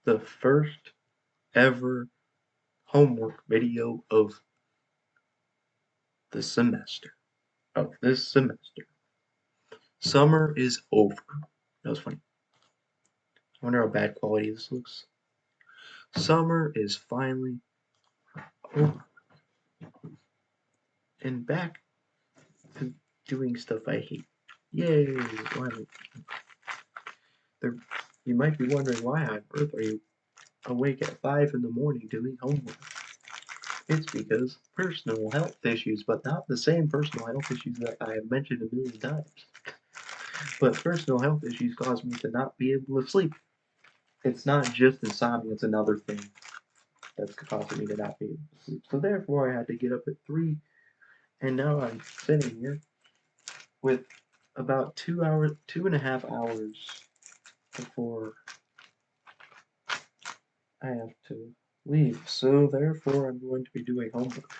the first ever homework video of the semester, of this semester. Summer is over. That was funny. I wonder how bad quality this looks. Summer is finally over and back to doing stuff I hate. Yay! Finally. There, you might be wondering why on earth are you awake at 5 in the morning doing homework? It's because personal health issues, but not the same personal health issues that I have mentioned a million times. But personal health issues cause me to not be able to sleep. It's not just insomnia, it's another thing that's causing me to not be able to sleep. So therefore I had to get up at 3, and now I'm sitting here with about 2.5 hours before I have to leave. So therefore I'm going to be doing homework.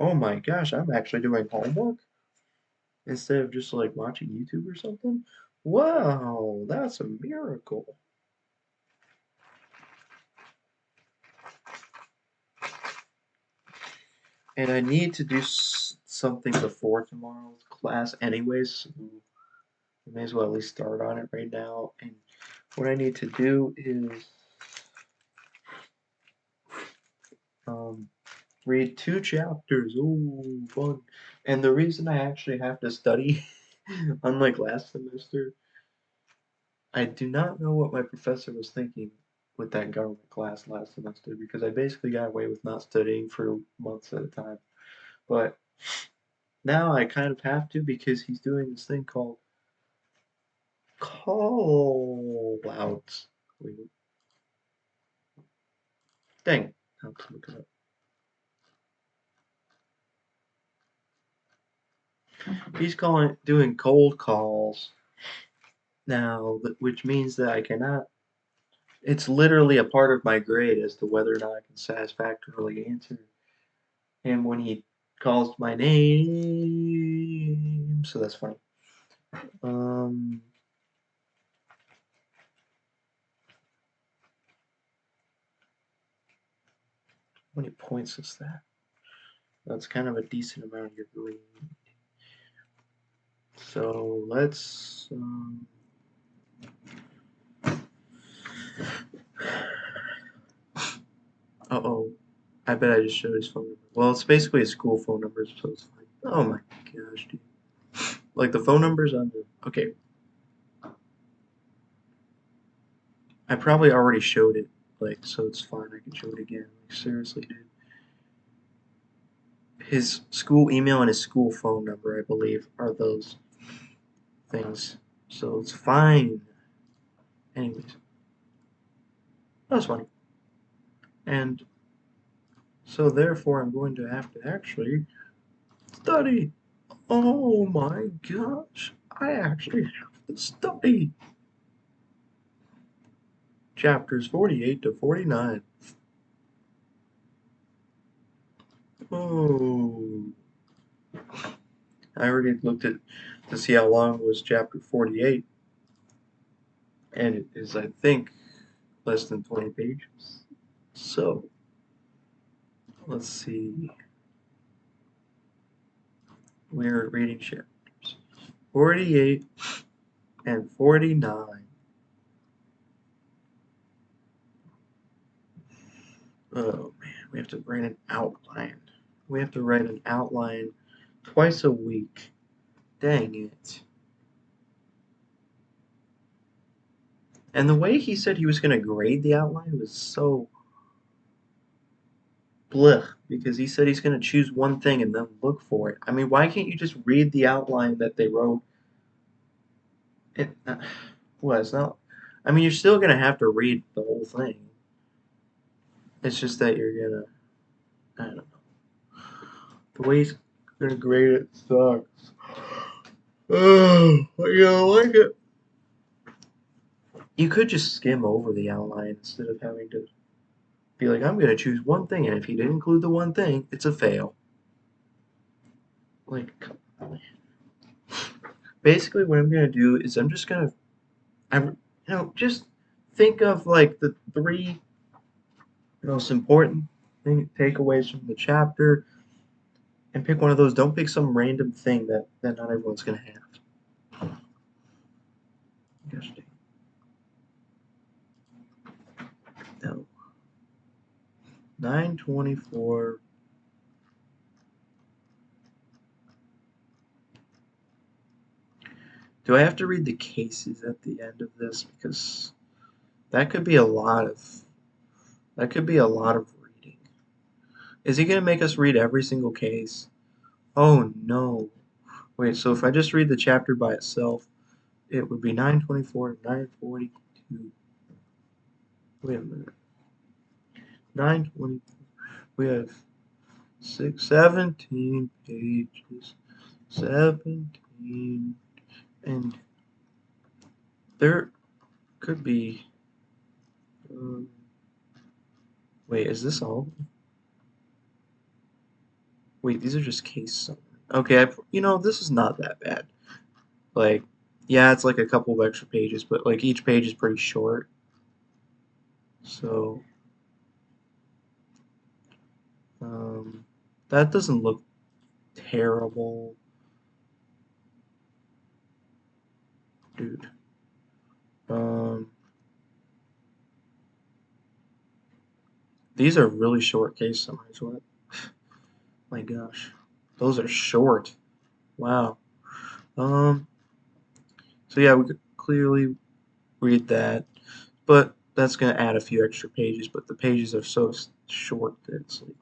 Oh my gosh, I'm actually doing homework instead of just like watching YouTube or something? Wow, that's a miracle. And I need to do something before tomorrow's class anyways, so I may as well at least start on it right now. And what I need to do is read 2 chapters. Ooh, fun. And the reason I actually have to study, unlike last semester, I do not know what my professor was thinking with that government class last semester because I basically got away with not studying for months at a time. But now I kind of have to because he's doing this thing called call outs. Wait, dang it. I'll have to look it up. He's doing cold calls now, which means that I cannot. It's literally a part of my grade as to whether or not I can satisfactorily answer him when he calls my name. So that's funny. Um, how many points is that? That's kind of a decent amount of your grade. So let's. Uh-oh. I bet I just showed his phone number. Well, it's basically a school phone number, so it's fine. Oh my gosh, dude. Like the phone numbers on the. Okay. I probably already showed it, like, so it's fine. I can show it again. Like, seriously, dude. His school email and his school phone number, I believe, are those things. So it's fine. Anyways, that was funny. And so therefore I'm going to have to actually study. Oh my gosh. I actually have to study. Chapters 48 to 49. Oh. I already looked at to see how long was chapter 48, and it is, I think, less than 20 pages. So, let's see. We're reading chapters 48 and 49. Oh man, we have to write an outline. We have to write an outline twice a week. Dang it. And the way he said he was going to grade the outline was so blech, because he said he's going to choose one thing and then look for it. I mean, why can't you just read the outline that they wrote? It, well, it's not. I mean, you're still going to have to read the whole thing. It's just that you're going to, I don't know. The way he's going to grade it sucks. Oh, you don't like it. You could just skim over the outline instead of having to be like, I'm going to choose one thing, and if you didn't include the one thing, it's a fail. Like, basically, what I'm going to do is I'm just going to, just think of like the three most important takeaways from the chapter and pick one of those. Don't pick some random thing that not everyone's gonna have. Gosh dang. No. 924. Do I have to read the cases at the end of this? Because that could be a lot of reading. Is he gonna make us read every single case? Oh no. Wait, so if I just read the chapter by itself, it would be 924 to 942. Wait a minute. 920. We have 17 pages. 17. And there could be. Um, wait, is this all? Wait, these are just case summary. Okay, this is not that bad. Like, yeah, it's like a couple of extra pages, but like each page is pretty short. So, that doesn't look terrible, dude. These are really short case summaries. What? My gosh, those are short. Wow. Um. So yeah, we could clearly read that, but that's gonna add a few extra pages. But the pages are so short that it's like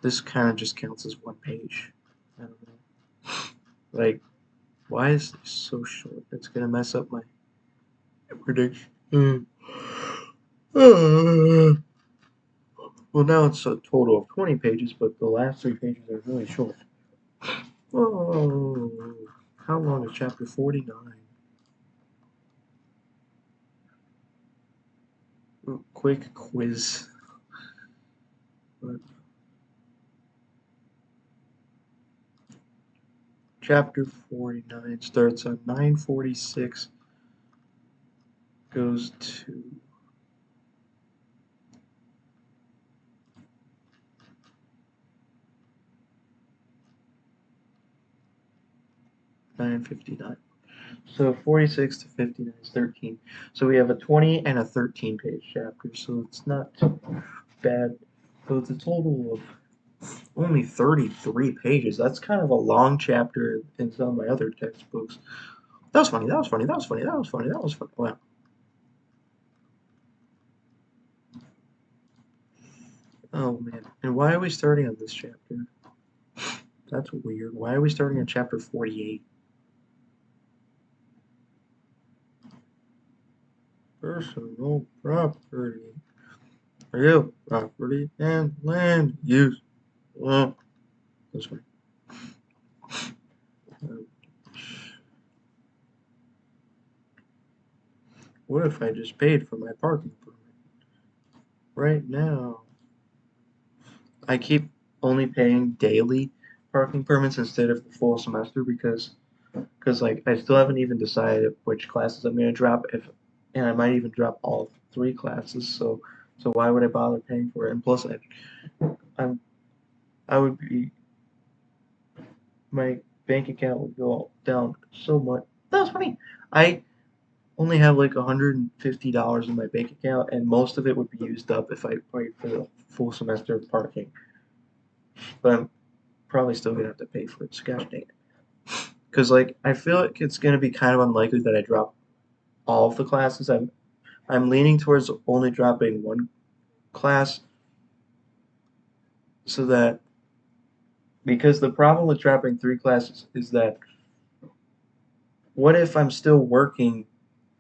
this kind of just counts as one page. I don't know. Like, why is this so short? It's gonna mess up my prediction. Well, now it's a total of 20 pages, but the last 3 pages are really short. Oh, how long is chapter 49? Quick quiz. Chapter 49 starts on 946, goes to 959. So 46 to 59 is 13. So we have a 20 and a 13 page chapter, so it's not too bad. So it's a total of only 33 pages. That's kind of a long chapter in some of my other textbooks. That was funny, that was funny, that was funny, that was funny, that was funny. Wow. Oh man. And why are we starting on this chapter? That's weird. Why are we starting on chapter 48? Personal property, real property, and land use. Well, this way. What if I just paid for my parking permit? Right now, I keep only paying daily parking permits instead of the full semester because like I still haven't even decided which classes I'm gonna drop and I might even drop all 3 classes. So why would I bother paying for it? And plus, I'm I would be my bank account would go down so much. That was funny. I only have like $150 in my bank account, and most of it would be used up if I paid for the full semester of parking. But I'm probably still gonna have to pay for it. So gosh dang it. Because like I feel like it's gonna be kind of unlikely that I drop all of the classes. I'm leaning towards only dropping one class, so that because the problem with dropping 3 classes is that what if I'm still working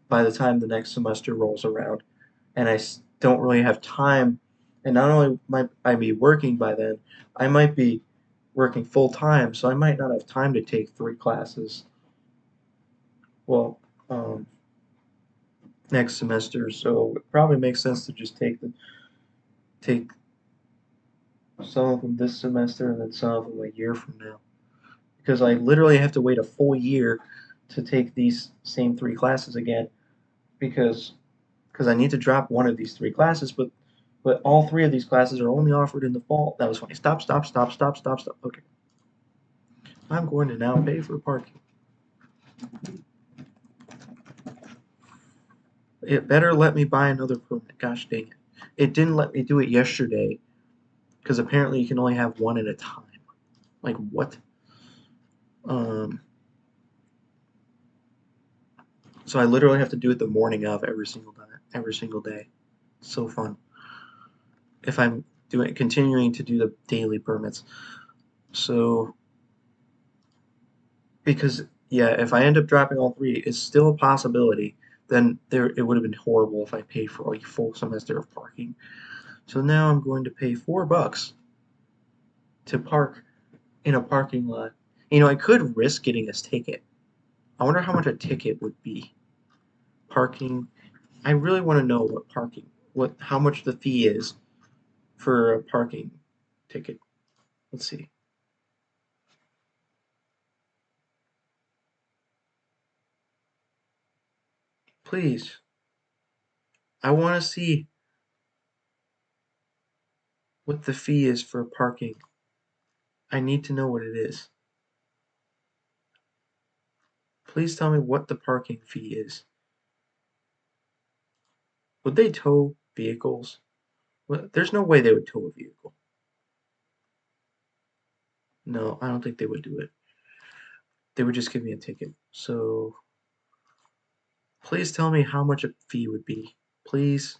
by the time the next semester rolls around and I don't really have time, and not only might I be working by then, I might be working full time, so I might not have time to take 3 classes. Well, next semester, so it probably makes sense to just take some of them this semester and then some of them a year from now, because I literally have to wait a full year to take these same 3 classes again, because because I need to drop one of these 3 classes, but all 3 of these classes are only offered in the fall. That was funny. Stop. Okay. I'm going to now pay for parking. It better let me buy another permit. Gosh dang it. It didn't let me do it yesterday because apparently you can only have one at a time. Like what? So I literally have to do it the morning of every single day. So fun. If I'm continuing to do the daily permits. So because yeah, if I end up dropping all 3, it's still a possibility. Then it would have been horrible if I paid for a full semester of parking. So now I'm going to pay $4 to park in a parking lot. You know, I could risk getting this ticket. I wonder how much a ticket would be. Parking. I really want to know how much the fee is for a parking ticket. Let's see. Please. I want to see what the fee is for parking. I need to know what it is. Please tell me what the parking fee is. Would they tow vehicles? Well, there's no way they would tow a vehicle. No, I don't think they would do it. They would just give me a ticket. So, please tell me how much a fee would be. Please.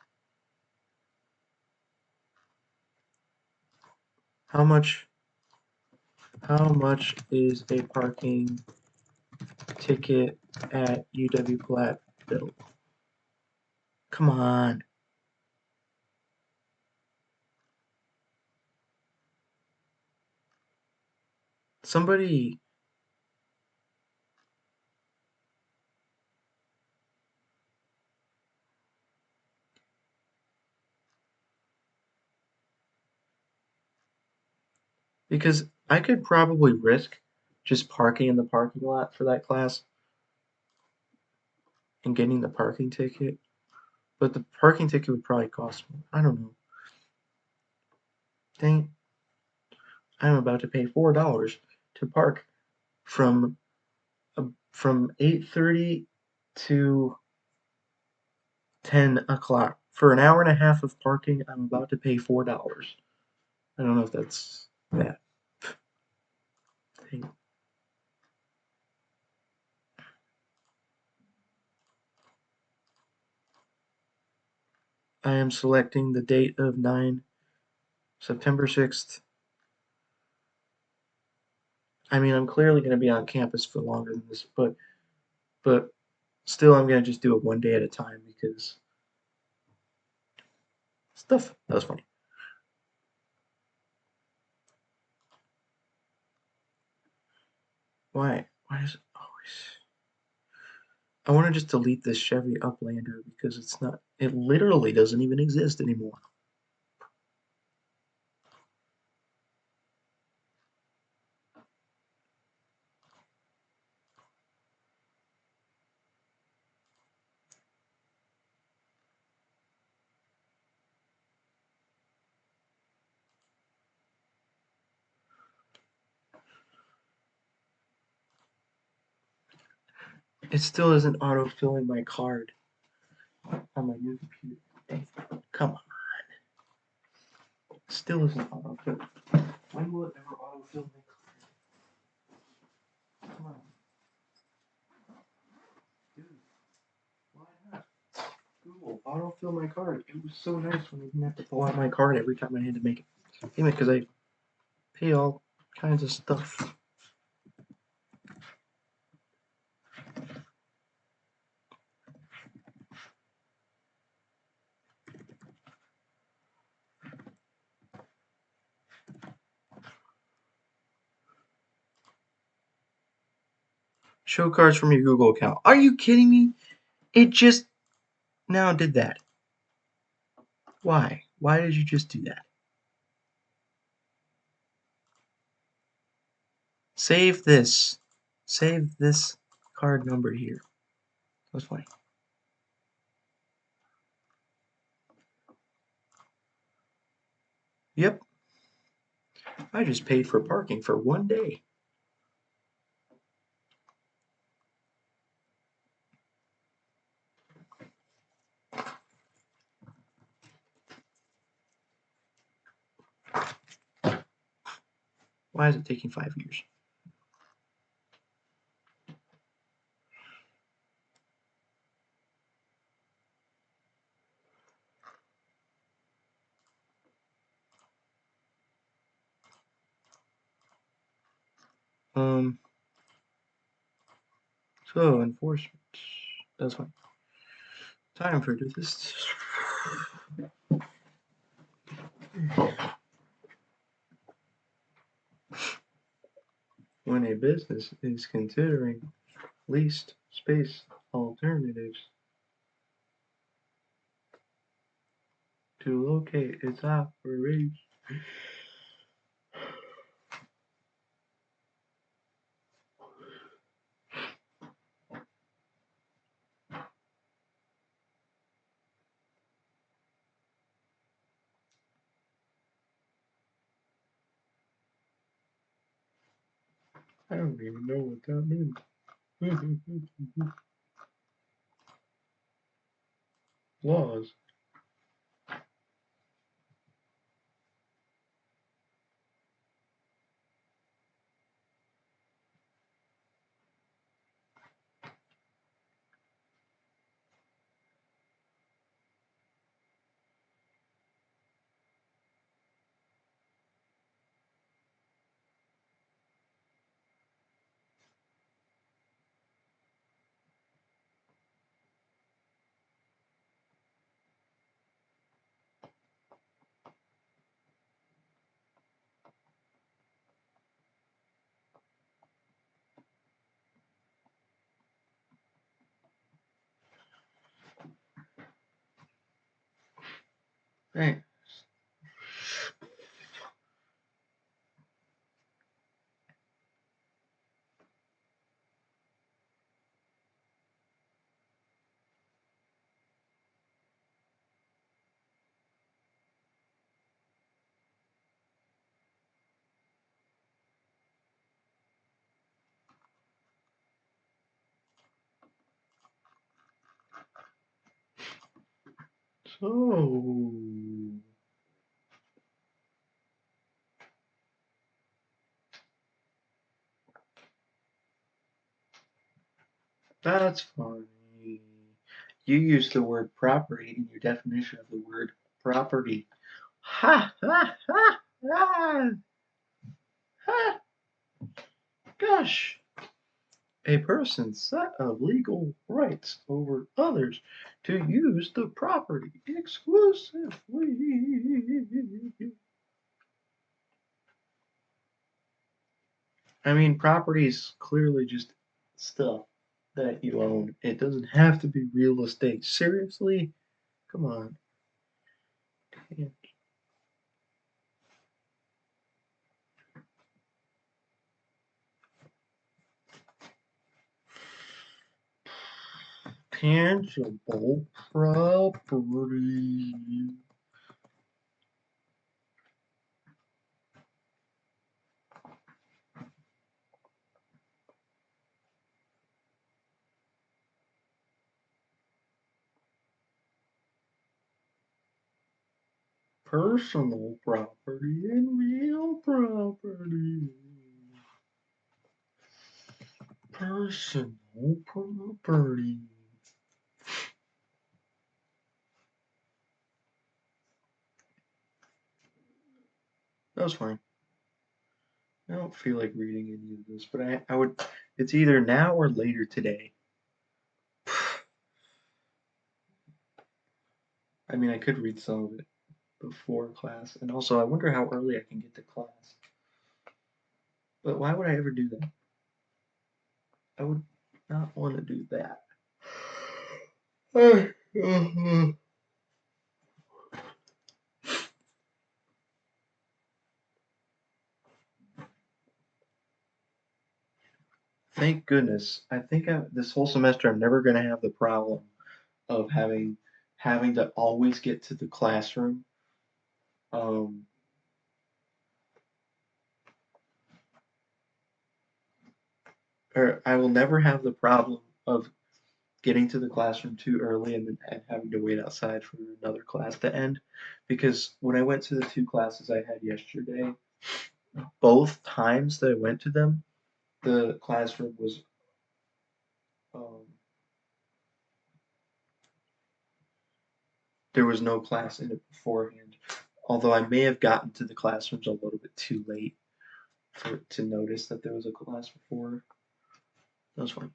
How much is a parking ticket at UW-Platteville? Come on. Somebody. Because I could probably risk just parking in the parking lot for that class and getting the parking ticket. But the parking ticket would probably cost more. I don't know. Dang. I'm about to pay $4 to park from 8:30 to 10 o'clock. For an hour and a half of parking, I'm about to pay $4. I don't know if that's bad. Dang. I am selecting the date of September 6th. I mean, I'm clearly going to be on campus for longer than this, but still, I'm going to just do it one day at a time because stuff. That was funny. Why? Why does it always? I want to just delete this Chevy Uplander because it's not. It literally doesn't even exist anymore. It still isn't auto-filling my card on my new computer. Dang, come on. Still isn't auto-filling. When will it ever auto-fill my card? Come on. Dude, why not? Google, auto-fill my card. It was so nice when I didn't have to pull out my card every time I had to make a payment because I pay all kinds of stuff. Show cards from your Google account. Are you kidding me? It just now did that. Why? Why did you just do that? Save this. Save this card number here. That's funny. Yep, I just paid for parking for 1 day. Why is it taking 5 years? So enforcement. That's fine. Time for this. When a business is considering leased space alternatives to locate its operations. I don't even know what that means. Laws. Hey, so that's funny. You use the word property in your definition of the word property. Ha ha ha ha ha! Gosh, a person's set of legal rights over others to use the property exclusively. I mean, property is clearly just stuff that you own. It doesn't have to be real estate. Seriously? Come on. Tangible property. Personal property and real property. Personal property. That's fine. I don't feel like reading any of this, but I would. It's either now or later today. I mean, I could read some of it before class, and also I wonder how early I can get to class. But why would I ever do that? I would not want to do that. Thank goodness. I think this whole semester I'm never going to have the problem of having to always get to the classroom. Um, or I will never have the problem of getting to the classroom too early and having to wait outside for another class to end. Because when I went to the two classes I had yesterday, both times that I went to them, the classroom was um, there was no class in it beforehand. Although I may have gotten to the classrooms a little bit too late to notice that there was a class before. That was fine.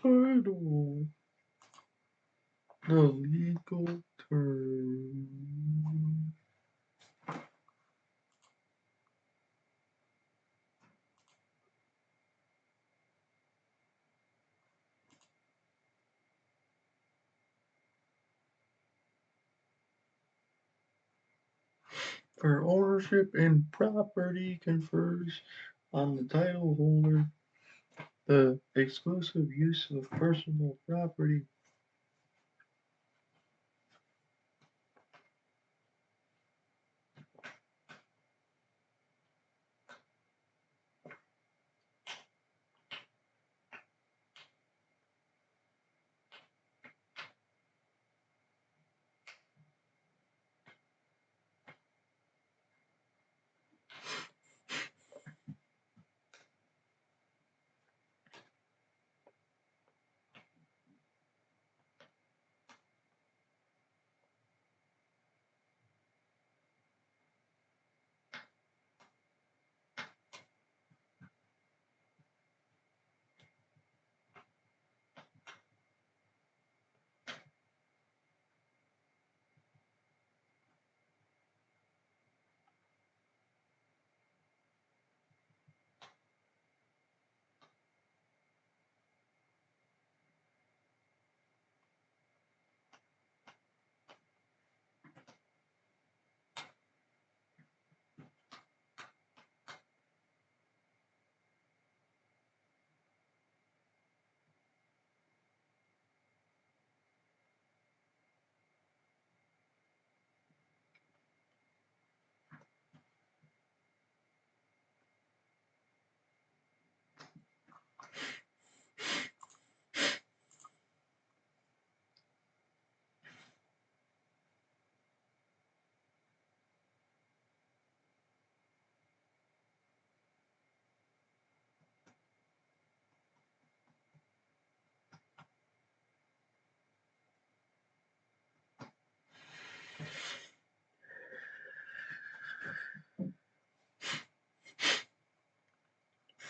Title. The legal term. For ownership and property confers on the title holder the exclusive use of personal property.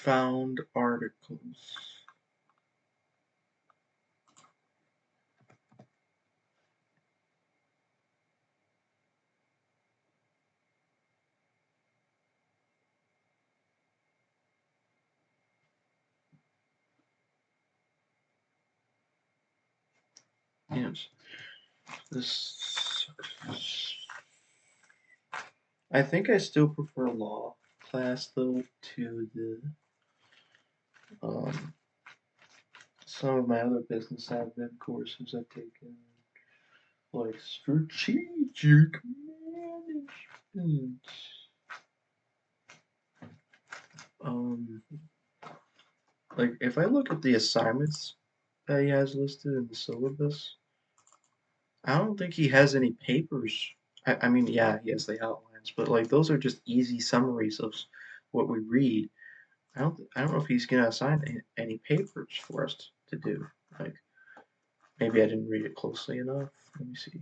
Found articles. Yes. This. I think I still prefer law. class though to the some of my other business admin courses I've taken, like strategic management. Um, like if I look at the assignments that he has listed in the syllabus, I don't think he has any papers. I mean, yeah, he has the outlines, but like those are just easy summaries of what we read. I don't know if he's gonna assign any papers for us to do. Like maybe I didn't read it closely enough. Let me see.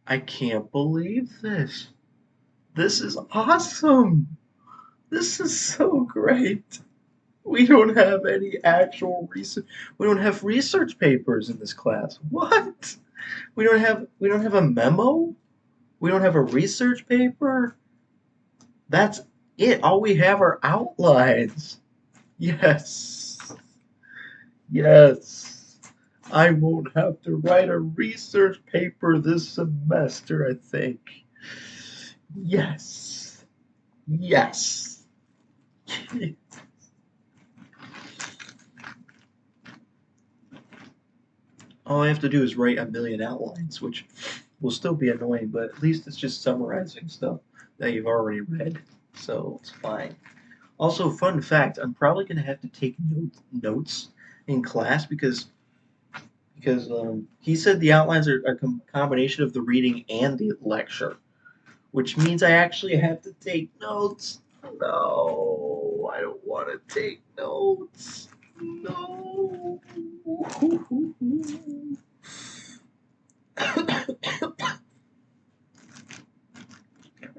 I can't believe this. This is awesome. This is so great. We don't have any actual research. We don't have research papers in this class. What? We don't have a memo? We don't have a research paper? That's it. All we have are outlines. Yes. Yes. I won't have to write a research paper this semester, I think. Yes. Yes. All I have to do is write a million outlines, which will still be annoying, but at least it's just summarizing stuff that you've already read, so it's fine. Also, fun fact: I'm probably gonna have to take notes in class because he said the outlines are a combination of the reading and the lecture, which means I actually have to take notes. No, I don't want to take notes. No.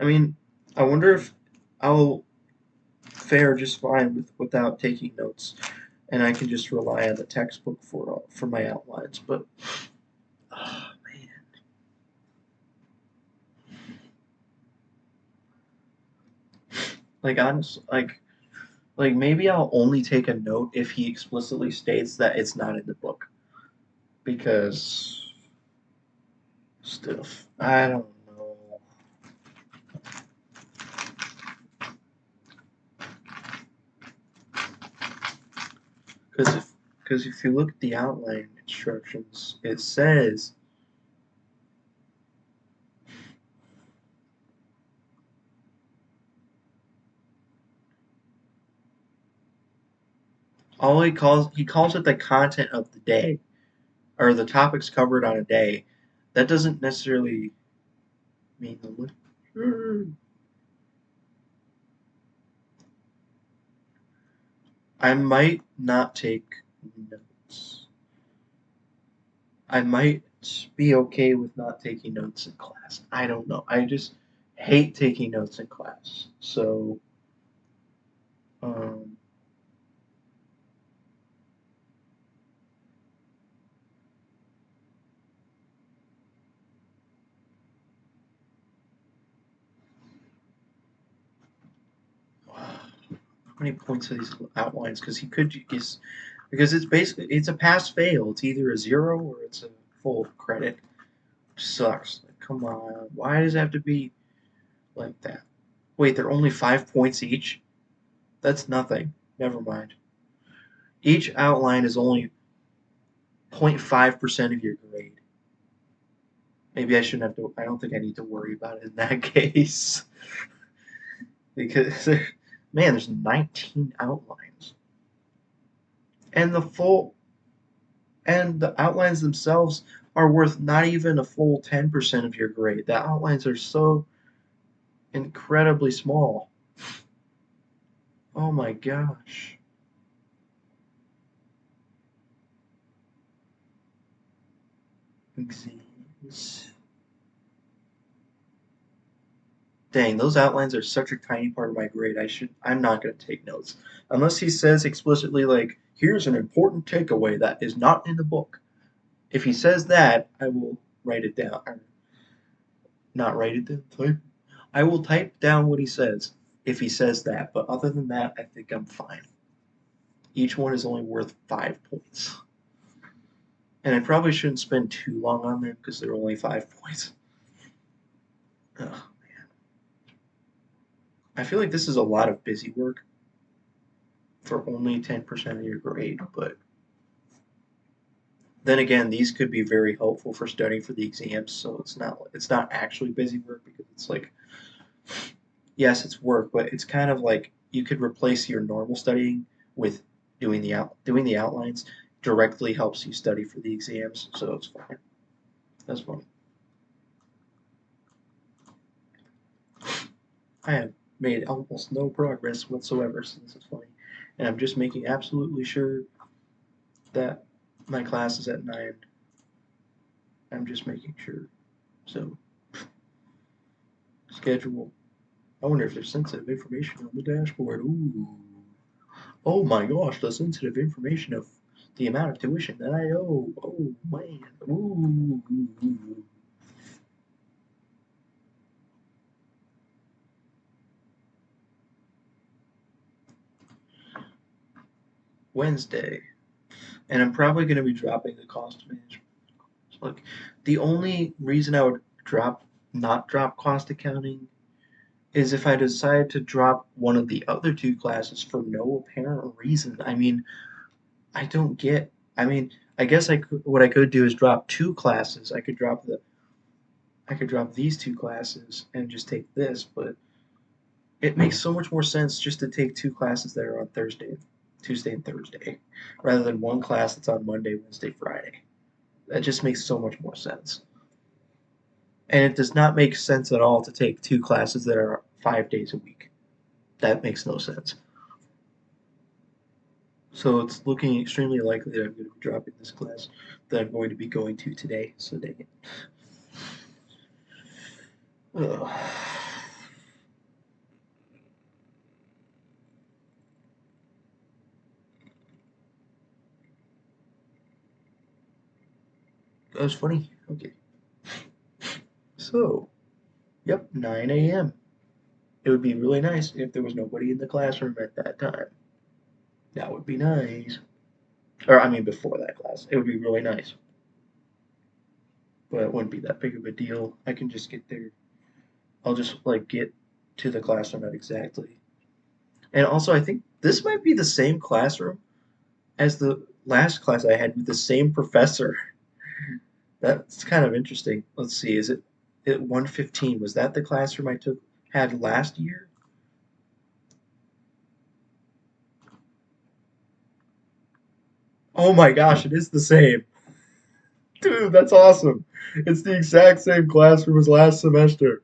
I mean, I wonder if I'll fare just fine without taking notes, and I can just rely on the textbook for my outlines. But oh, man, like honestly, like maybe I'll only take a note if he explicitly states that it's not in the book, because stuff. I don't know. Because if you look at the outline instructions, it says he calls it the content of the day or the topics covered on a day. That doesn't necessarily mean the lecture. I might not take notes. I might be okay with not taking notes in class. I don't know. I just hate taking notes in class. So, um, how many points are these outlines? Because he could just because it's basically it's a pass fail. It's either a zero or it's a full credit. Sucks. Like, come on. Why does it have to be like that? Wait, they're only 5 points each? That's nothing. Never mind. Each outline is only 0.5% of your grade. Maybe I shouldn't have to. I don't think I need to worry about it in that case. Because, man, there's 19 outlines. And the outlines themselves are worth not even a full 10% of your grade. The outlines are so incredibly small. Oh my gosh. Exams. Dang, those outlines are such a tiny part of my grade. I'm not going to take notes. Unless he says explicitly, like, here's an important takeaway that is not in the book. If he says that, I will write it down. Or not write it down, type. I will type down what he says if he says that. But other than that, I think I'm fine. Each one is only worth 5 points. And I probably shouldn't spend too long on them because they're only 5 points. Ugh. I feel like this is a lot of busy work for only 10% of your grade, but then again, these could be very helpful for studying for the exams, so it's not actually busy work because it's like yes, it's work, but it's kind of like you could replace your normal studying with doing the outlines directly helps you study for the exams, so it's fine. That's funny. I have made almost no progress whatsoever, so this is funny. And I'm just making absolutely sure that my class is at 9. I'm just making sure. So, schedule. I wonder if there's sensitive information on the dashboard. Ooh. Oh my gosh, the sensitive information of the amount of tuition that I owe. Oh man. Ooh. Wednesday. And I'm probably going to be dropping the cost management. Like, the only reason I would not drop cost accounting is if I decide to drop one of the other two classes for no apparent reason. I mean, I don't get. I mean, I guess what I could do is drop two classes. I could drop these two classes and just take this, but it makes so much more sense just to take two classes that are on Tuesday and Thursday, rather than one class that's on Monday, Wednesday, Friday. That just makes so much more sense. And it does not make sense at all to take two classes that are 5 days a week. That makes no sense. So it's looking extremely likely that I'm going to be dropping this class that I'm going to be going to today. So dang it. Ugh. That was funny. Okay. So, yep, 9 a.m. It would be really nice if there was nobody in the classroom at that time. That would be nice. Or, I mean, before that class. It would be really nice. But it wouldn't be that big of a deal. I can just get there. I'll just, like, get to the classroom at exactly. And also, I think this might be the same classroom as the last class I had with the same professor. That's kind of interesting. Let's see, is it at 115? Was that the classroom I had last year? Oh my gosh, it is the same. Dude, that's awesome. It's the exact same classroom as last semester.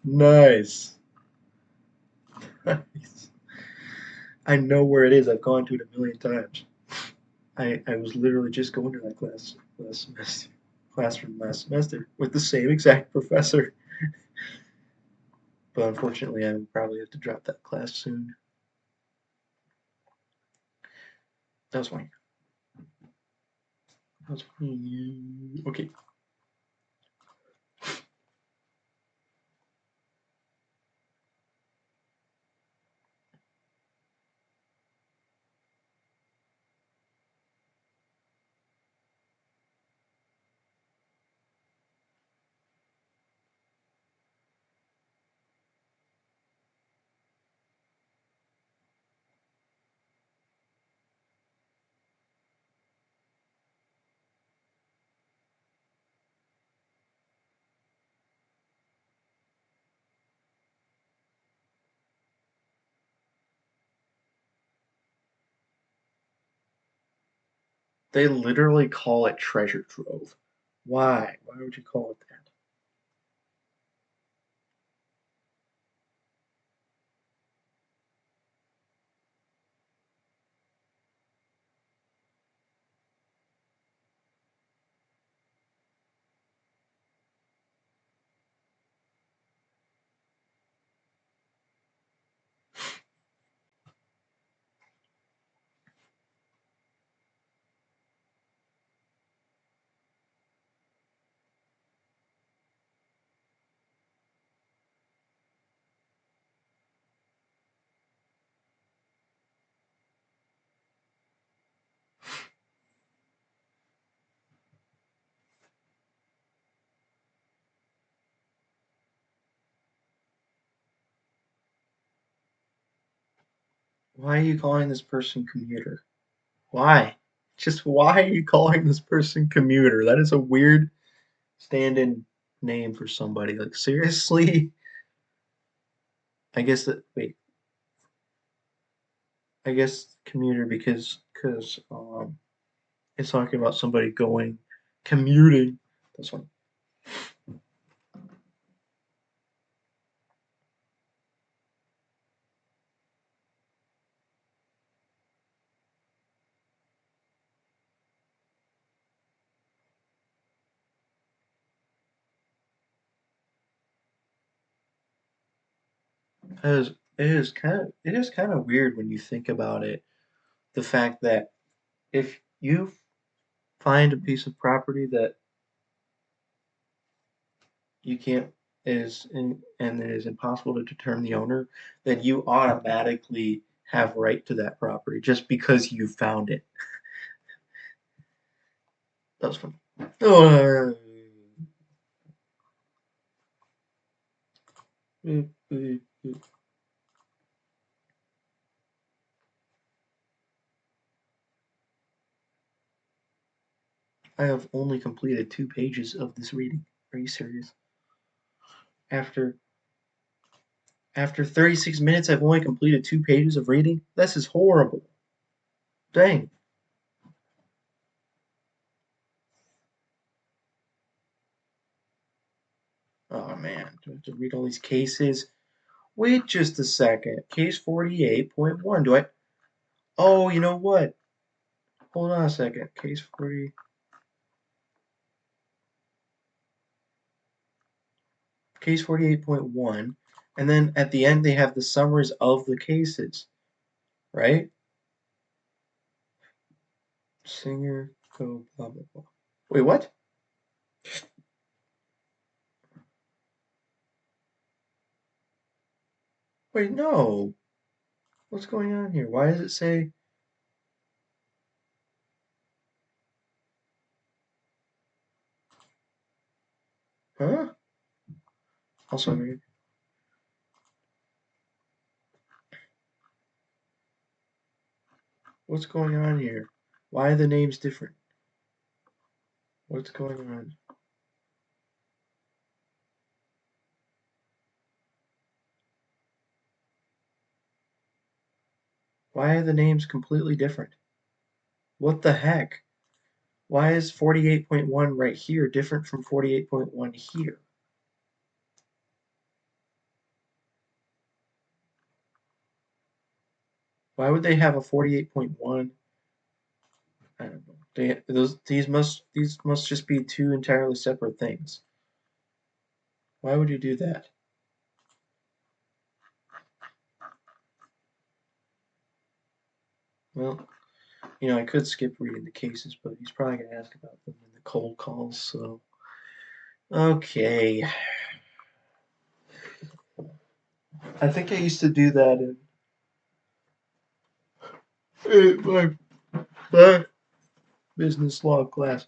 Nice. Nice. I know where it is. I've gone to it a million times. I was literally just going to that classroom last semester with the same exact professor. But unfortunately, I will probably have to drop that class soon. That was funny. That was funny. Okay. They literally call it treasure trove. Why? Why would you call it that? Why are you calling this person commuter? Why? Just why are you calling this person commuter? That is a weird stand-in name for somebody. Like seriously? I guess that wait. I guess commuter because it's talking about somebody going commuting. That's one. It is kind of weird when you think about it. The fact that if you find a piece of property that you can't and it is impossible to determine the owner, then you automatically have right to that property just because you found it. That was fun. Oh, I have only completed 2 pages of this reading. Are you serious? After after 36 minutes, I've only completed 2 pages of reading. This is horrible. Dang. Oh man, do I have to read all these cases? Wait just a second. Case 48.1. Do I? Oh, you know what? Hold on a second. Case 48.1. And then at the end, they have the summaries of the cases, right? Singer, go, blah, blah, blah. Wait, what? Wait, no. What's going on here? Why does it say? Huh? Also, what's going on here? Why are the names different? What's going on? Why are the names completely different? What the heck? Why is 48.1 right here different from 48.1 here? Why would they have a 48.1? I don't know. These must just be two entirely separate things. Why would you do that? Well, I could skip reading the cases, but he's probably gonna ask about them in the cold calls, so okay. I think I used to do that in my business law class.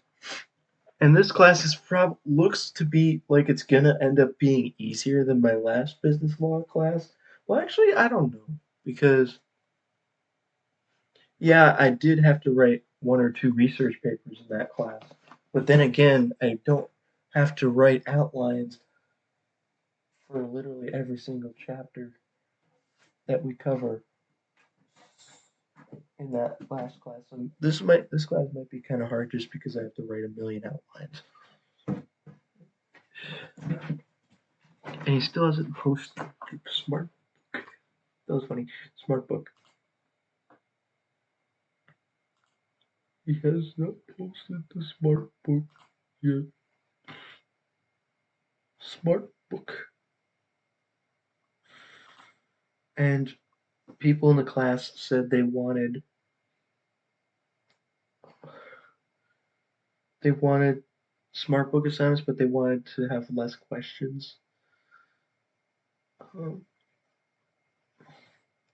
And this class looks to be like it's gonna end up being easier than my last business law class. Well, actually, I don't know because yeah, I did have to write one or two research papers in that class. But then again, I don't have to write outlines for literally every single chapter that we cover in that last class. And this class might be kind of hard just because I have to write a million outlines. And he still hasn't posted Smart. That was funny. Smart book. He has not posted the Smart book yet. Smart book. And people in the class said they wanted Smart book assignments, but they wanted to have less questions.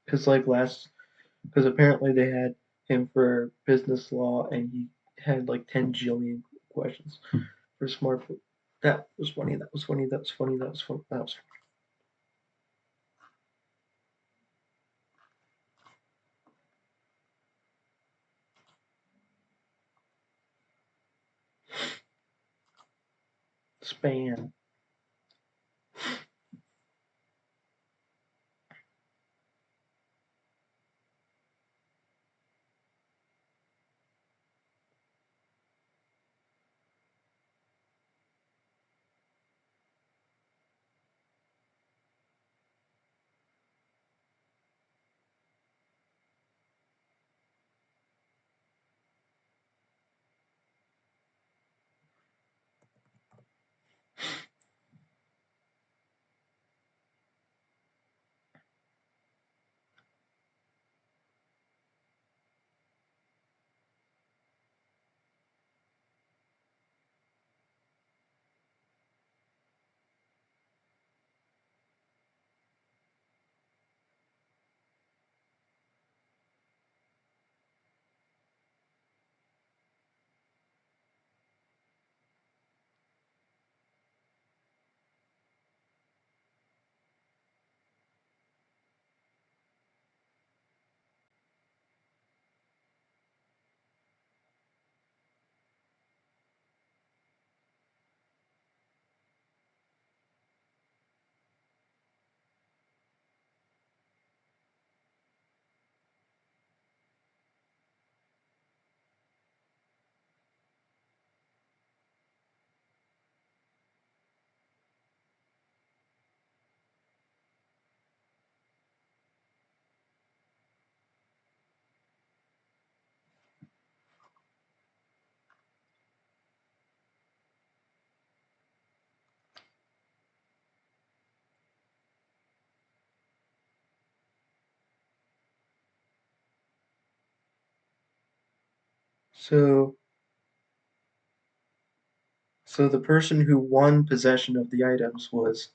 Because because apparently they had him for business law, and he had like 10 jillion questions for Smart book. That was funny. That was funny. That was funny. That was funny. That was funny. Span. So the person who won possession of the items was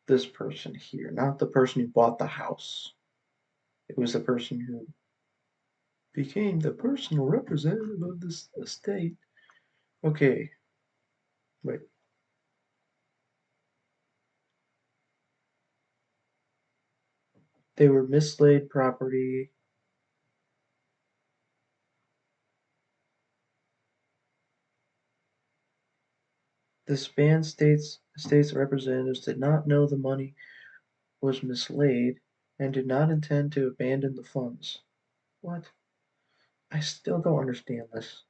this person here, not the person who bought the house. It was the person who became the personal representative of this estate. Okay, wait. They were mislaid property. The Span state's representatives did not know the money was mislaid and did not intend to abandon the funds. What? I still don't understand this.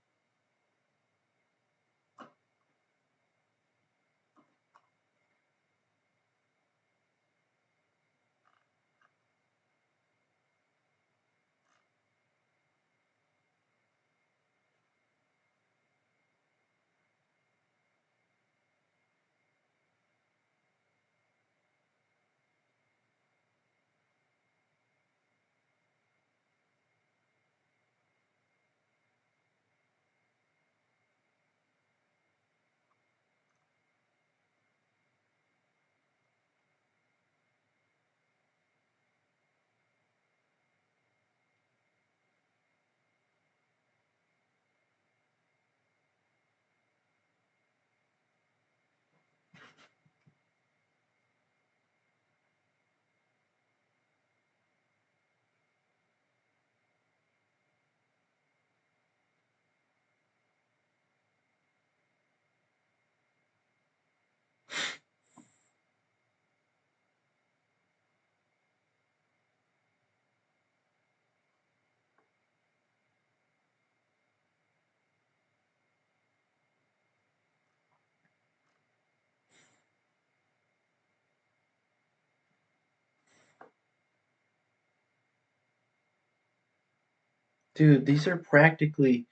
Dude, these are practically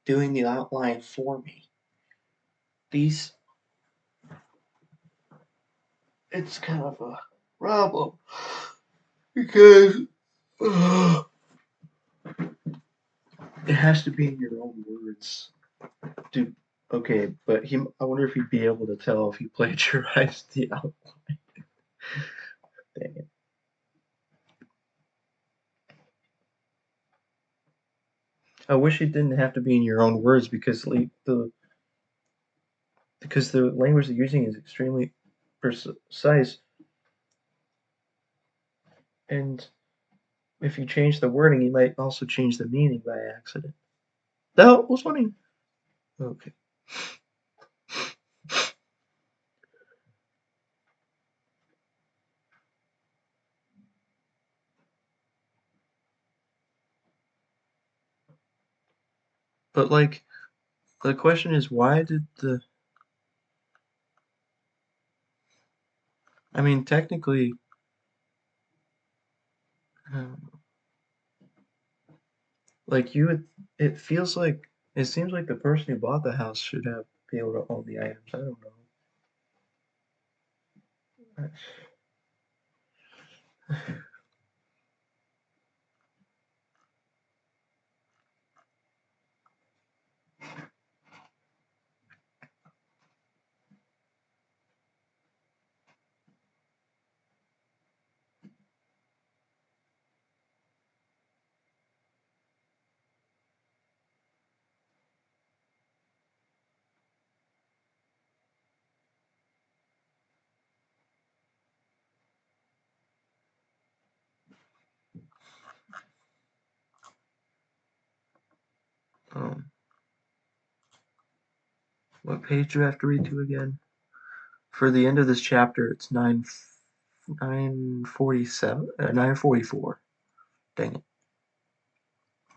doing the outline for me. These, it's kind of a problem because it has to be in your own words. Dude, okay, but I wonder if he'd be able to tell if he plagiarized the outline. Dang it. I wish it didn't have to be in your own words because like the language they're using is extremely precise, and if you change the wording, you might also change the meaning by accident. That was funny. Okay. But like, the question is, why did the... I mean, technically, um, like you would, it feels like, it seems like the person who bought the house should have be able to own the items. I don't know. Um, what page do I have to read to again? For the end of this chapter, it's 947, 944. Dang it.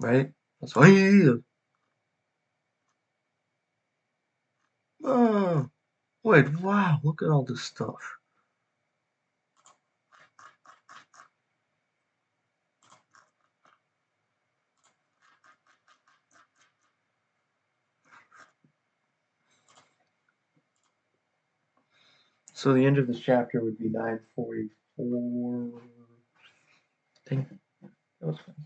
Right? That's why. Oh, wait, wow, look at all this stuff. So the end of this chapter would be 944. Dang, that was funny.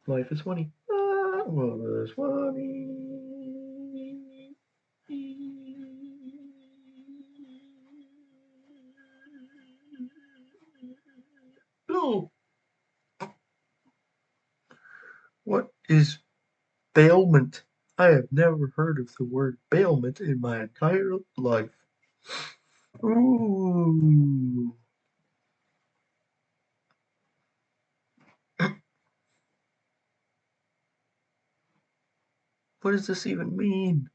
Life is funny. Life is funny. Oh, what is bailment? I have never heard of the word bailment in my entire life. Ooh. What does this even mean?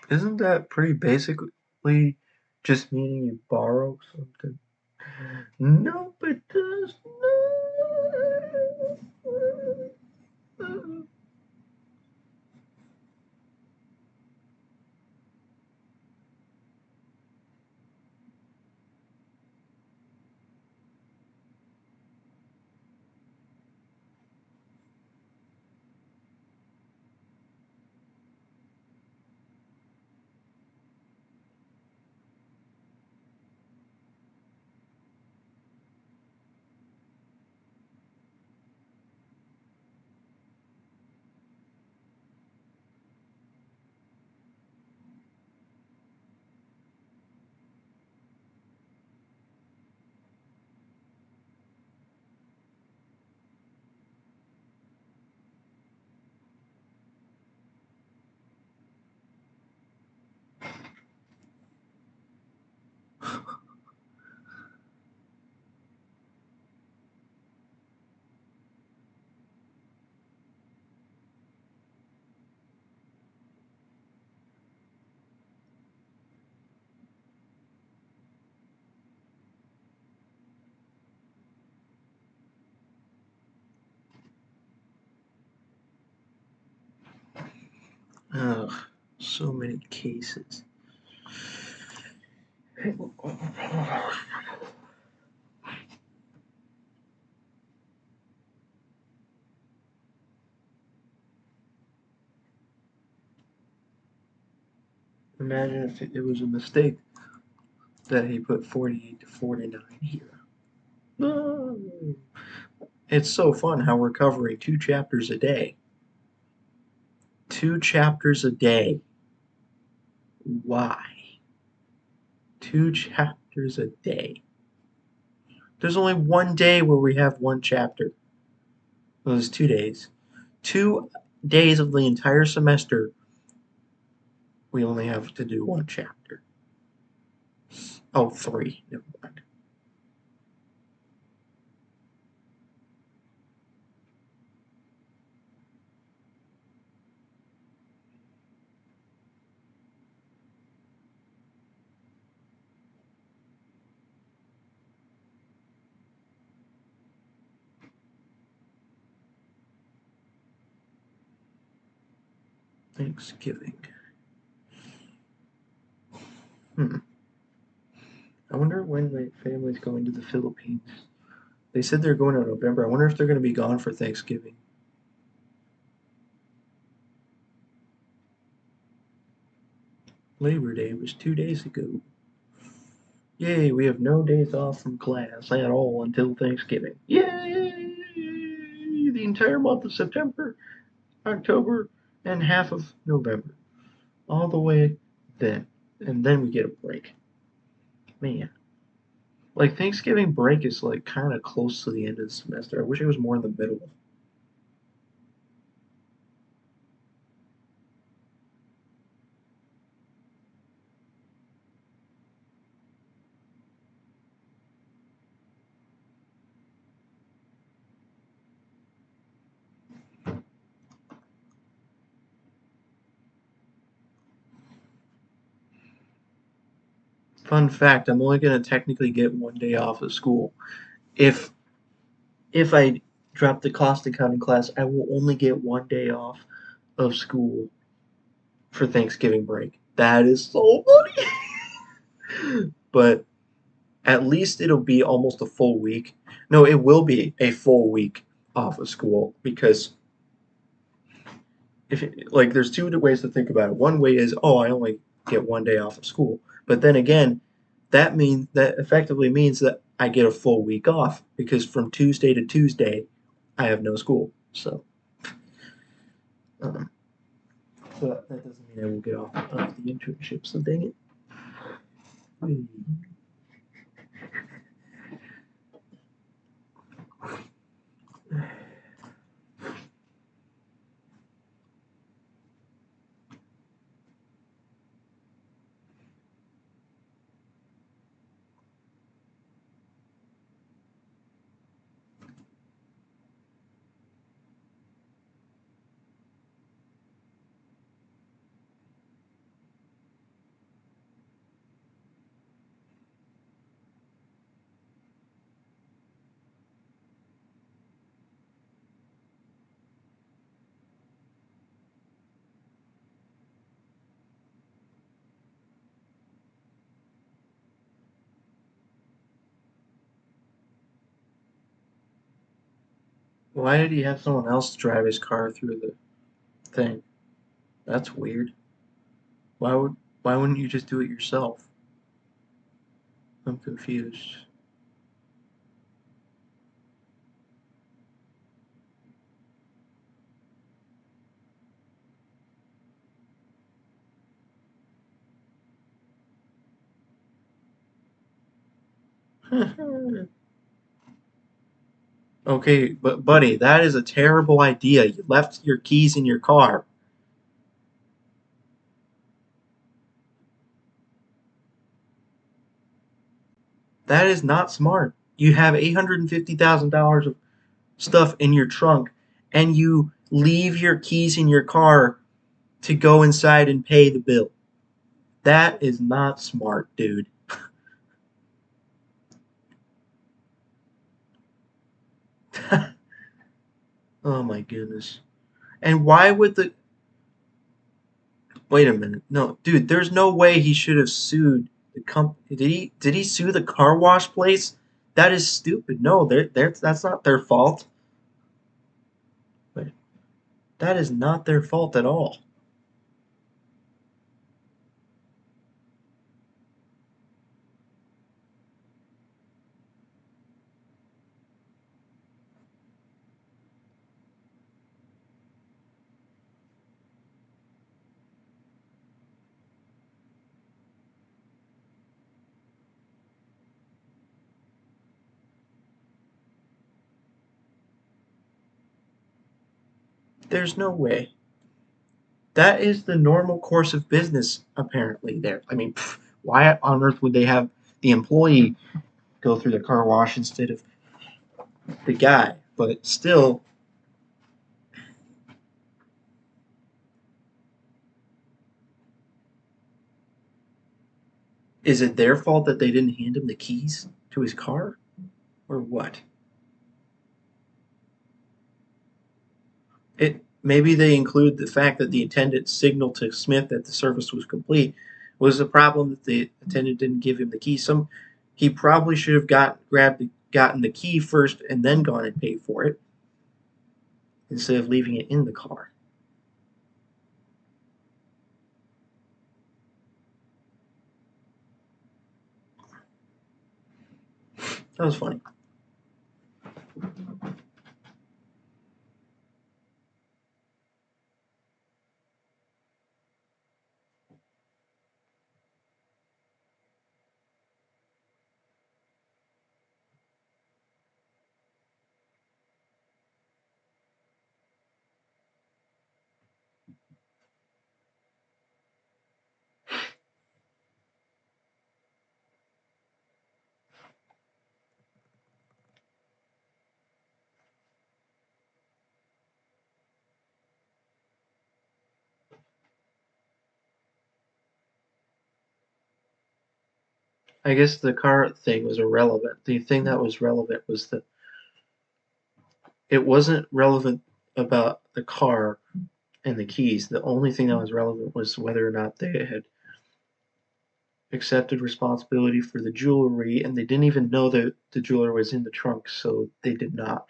Isn't that pretty basically just meaning you borrow something? Nope, it does not. Ugh, so many cases. Imagine if it was a mistake that he put 48 to 49 here. No. It's so fun how we're covering 2 chapters a day. 2 chapters a day. Why? 2 chapters a day. There's only one day where we have one chapter. Well, there's 2 days. 2 days of the entire semester, we only have to do one chapter. Oh, three. Never mind. Thanksgiving. Hmm. I wonder when my family's going to the Philippines. They said they're going in November. I wonder if they're going to be gone for Thanksgiving. Labor Day was 2 days ago. Yay, we have no days off from class at all until Thanksgiving. Yay! The entire month of September, October, and half of November. All the way then. And then we get a break. Man. Like Thanksgiving break is like kind of close to the end of the semester. I wish it was more in the middle. Fun fact, I'm only gonna technically get one day off of school. If if I drop the cost accounting class, I will only get one day off of school for Thanksgiving break. That is so funny. But at least it'll be almost a full week. No, it will be a full week off of school because if it, like there's two ways to think about it. One way is, oh, I only get one day off of school. But then again, that effectively means that I get a full week off because from Tuesday to Tuesday, I have no school. So, um, but that doesn't mean I will get off of the internship. So dang it. Why did he have someone else drive his car through the thing? That's weird. Why wouldn't you just do it yourself? I'm confused. Okay, but buddy, that is a terrible idea. You left your keys in your car. That is not smart. You have $850,000 of stuff in your trunk and you leave your keys in your car to go inside and pay the bill. That is not smart, dude. Oh my goodness. And why would the wait a minute. No, dude, there's no way he should have sued the company. Did he sue the car wash place? That is stupid. No, that's not their fault. But that is not their fault at all. There's no way. That is the normal course of business, apparently, there. I mean, why on earth would they have the employee go through the car wash instead of the guy? But still, is it their fault that they didn't hand him the keys to his car? Or what? It maybe they include the fact that the attendant signaled to Smith that the service was complete. Was the problem that the attendant didn't give him the key? He probably should have gotten the key first and then gone and paid for it instead of leaving it in the car. That was funny. I guess the car thing was irrelevant. The thing that was relevant was that it wasn't relevant about the car and the keys. The only thing that was relevant was whether or not they had accepted responsibility for the jewelry, and they didn't even know that the jewelry was in the trunk, so they did not.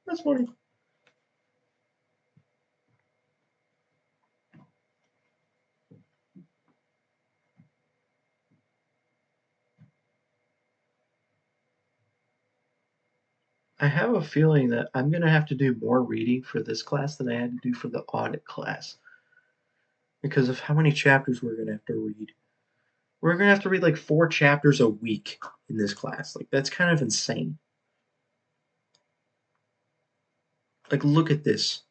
That's funny. I have a feeling that I'm going to have to do more reading for this class than I had to do for the audit class because of how many chapters we're going to have to read. We're going to have to read like 4 chapters a week in this class. Like, that's kind of insane. Like, look at this.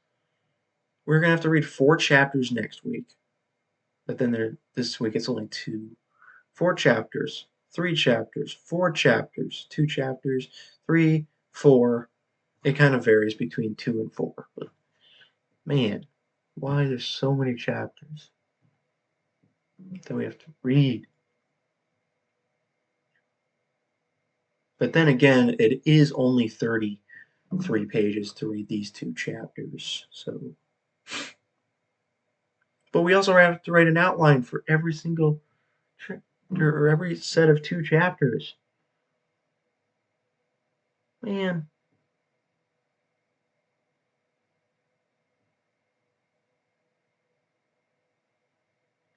We're going to have to read 4 chapters next week, but then this week it's only 2. 4 chapters, 3 chapters, 4 chapters, 2 chapters, 3, 4. It kind of varies between 2 and 4. But man, why there's so many chapters that we have to read? But then again, it is only 33 pages to read these 2 chapters. So, but we also have to write an outline for every single or every set of 2 chapters. Man,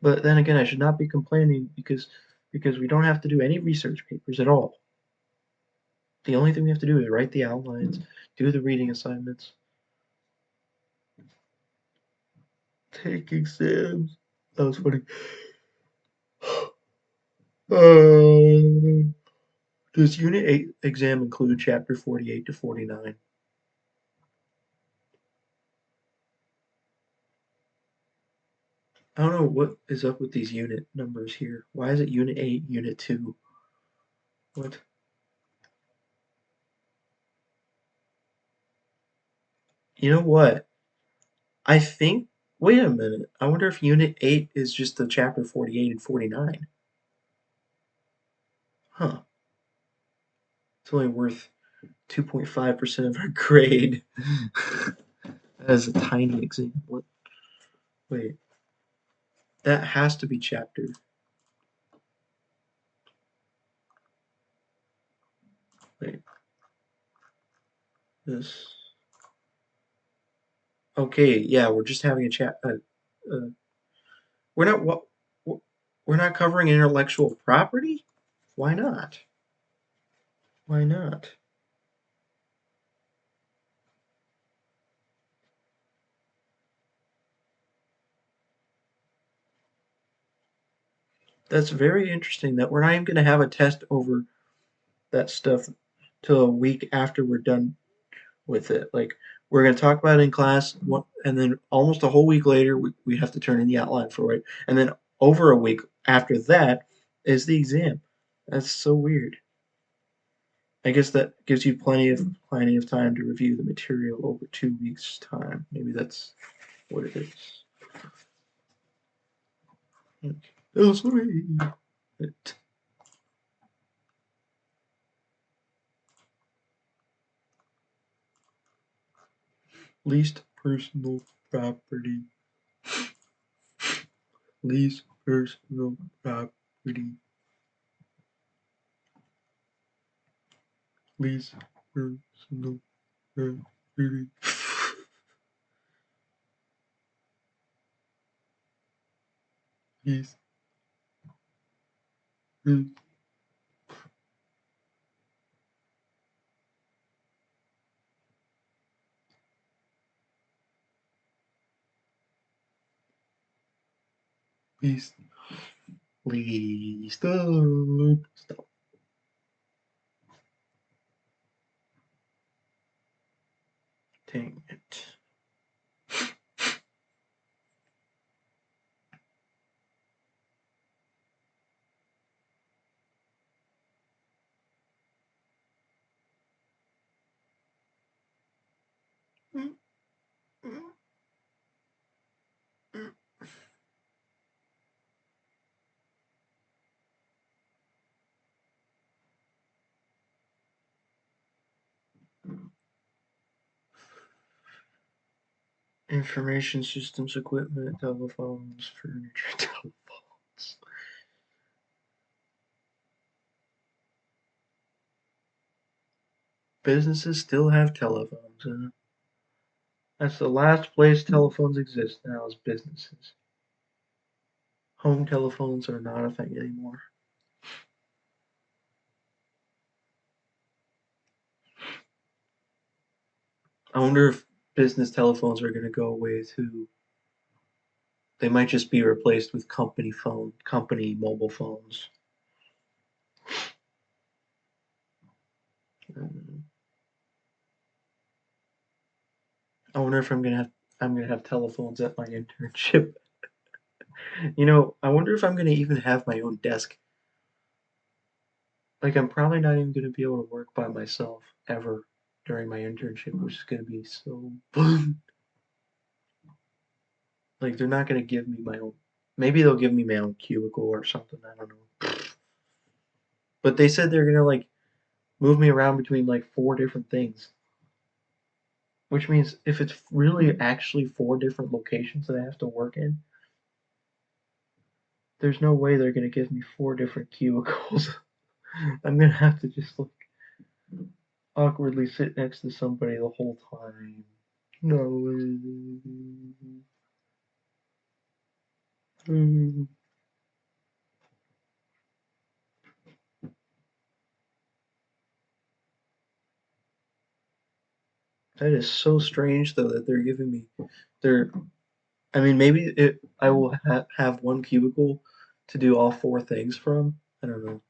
but then again, I should not be complaining because we don't have to do any research papers at all. The only thing we have to do is write the outlines, do the reading assignments, take exams. That was funny. Does Unit 8 exam include Chapter 48 to 49? I don't know what is up with these unit numbers here. Why is it Unit 8, Unit 2? What? You know what? I think. Wait a minute. I wonder if Unit 8 is just the Chapter 48 and 49. Huh. It's only worth 2.5% of our grade. That is a tiny exam. What? Wait. That has to be chapter. Wait. This. Okay, yeah, we're just having a chat. We're not what? We're not covering intellectual property. Why not? Why not? That's very interesting that we're not even going to have a test over that stuff till a week after we're done with it. Like we're going to talk about it in class, and then almost a whole week later, we have to turn in the outline for it, and then over a week after that is the exam. That's so weird. I guess that gives you plenty of time to review the material over 2 weeks' time. Maybe that's what it is. Oh, sorry. Least personal property. Least personal property. Least personal property. Least least least stop. Dang it. Information systems equipment, telephones, furniture, telephones. Businesses still have telephones. That's the last place telephones exist now is businesses. Home telephones are not a thing anymore. I wonder if business telephones are going to go away too. They might just be replaced with company mobile phones. Um, I wonder if I'm gonna have telephones at my internship. I wonder if I'm gonna even have my own desk. Like I'm probably not even gonna be able to work by myself ever during my internship, which is gonna be so fun. Like they're not gonna give me my own. Maybe they'll give me my own cubicle or something. I don't know. But they said they're gonna like move me around between like four different things, which means if it's really actually four different locations that I have to work in, there's no way they're gonna give me four different cubicles. I'm gonna have to just like awkwardly sit next to somebody the whole time. No. That is so strange though that they're giving me they're I mean maybe I will have one cubicle to do all four things from. I don't know.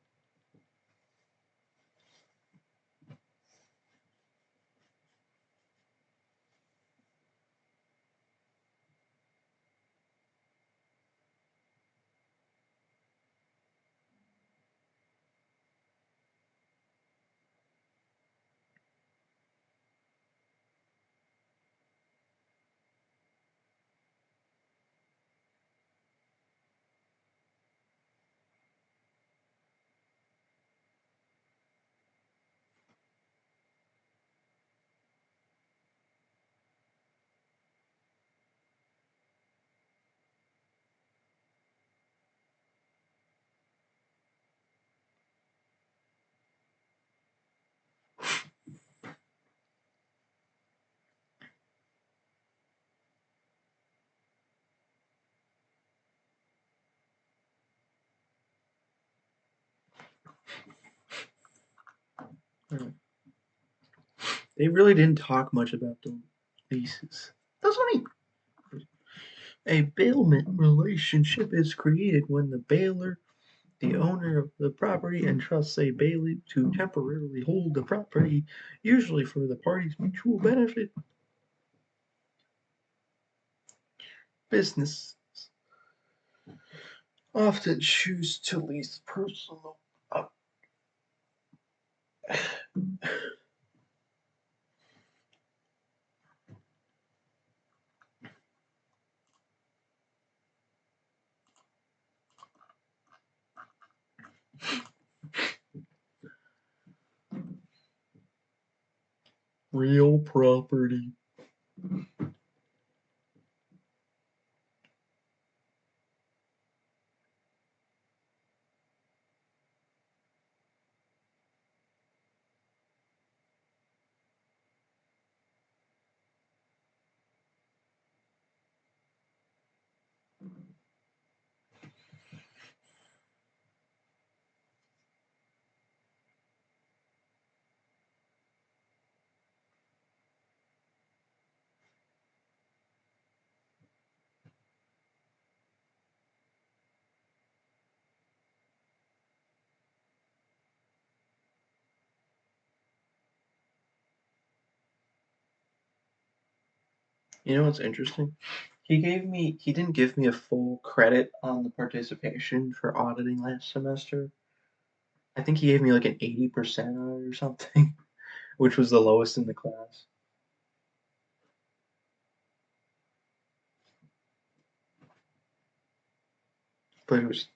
They really didn't talk much about the leases. That's funny. A bailment relationship is created when the bailer, the owner of the property, entrusts a bailee to temporarily hold the property, usually for the parties' mutual benefit. Business often choose to lease personal real property. You know what's interesting? He didn't give me a full credit on the participation for auditing last semester. I think he gave me like an 80% on it or something, which was the lowest in the class. But it was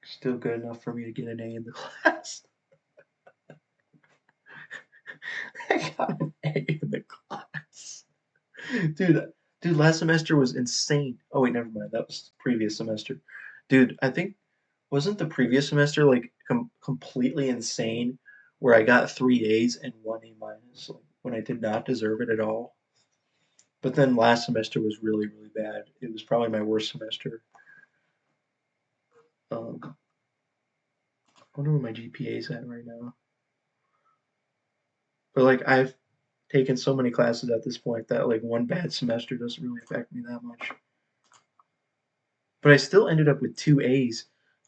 still good enough for me to get an A in the class. I got an A in the class. Dude, last semester was insane. Oh wait, never mind. That was previous semester. Dude, I think wasn't the previous semester like completely insane where I got 3 A's and 1 A minus like, when I did not deserve it at all. But then last semester was really, really bad. It was probably my worst semester. I wonder where my GPA is at right now. But like I've taken so many classes at this point that like one bad semester doesn't really affect me that much. But I still ended up with 2 A's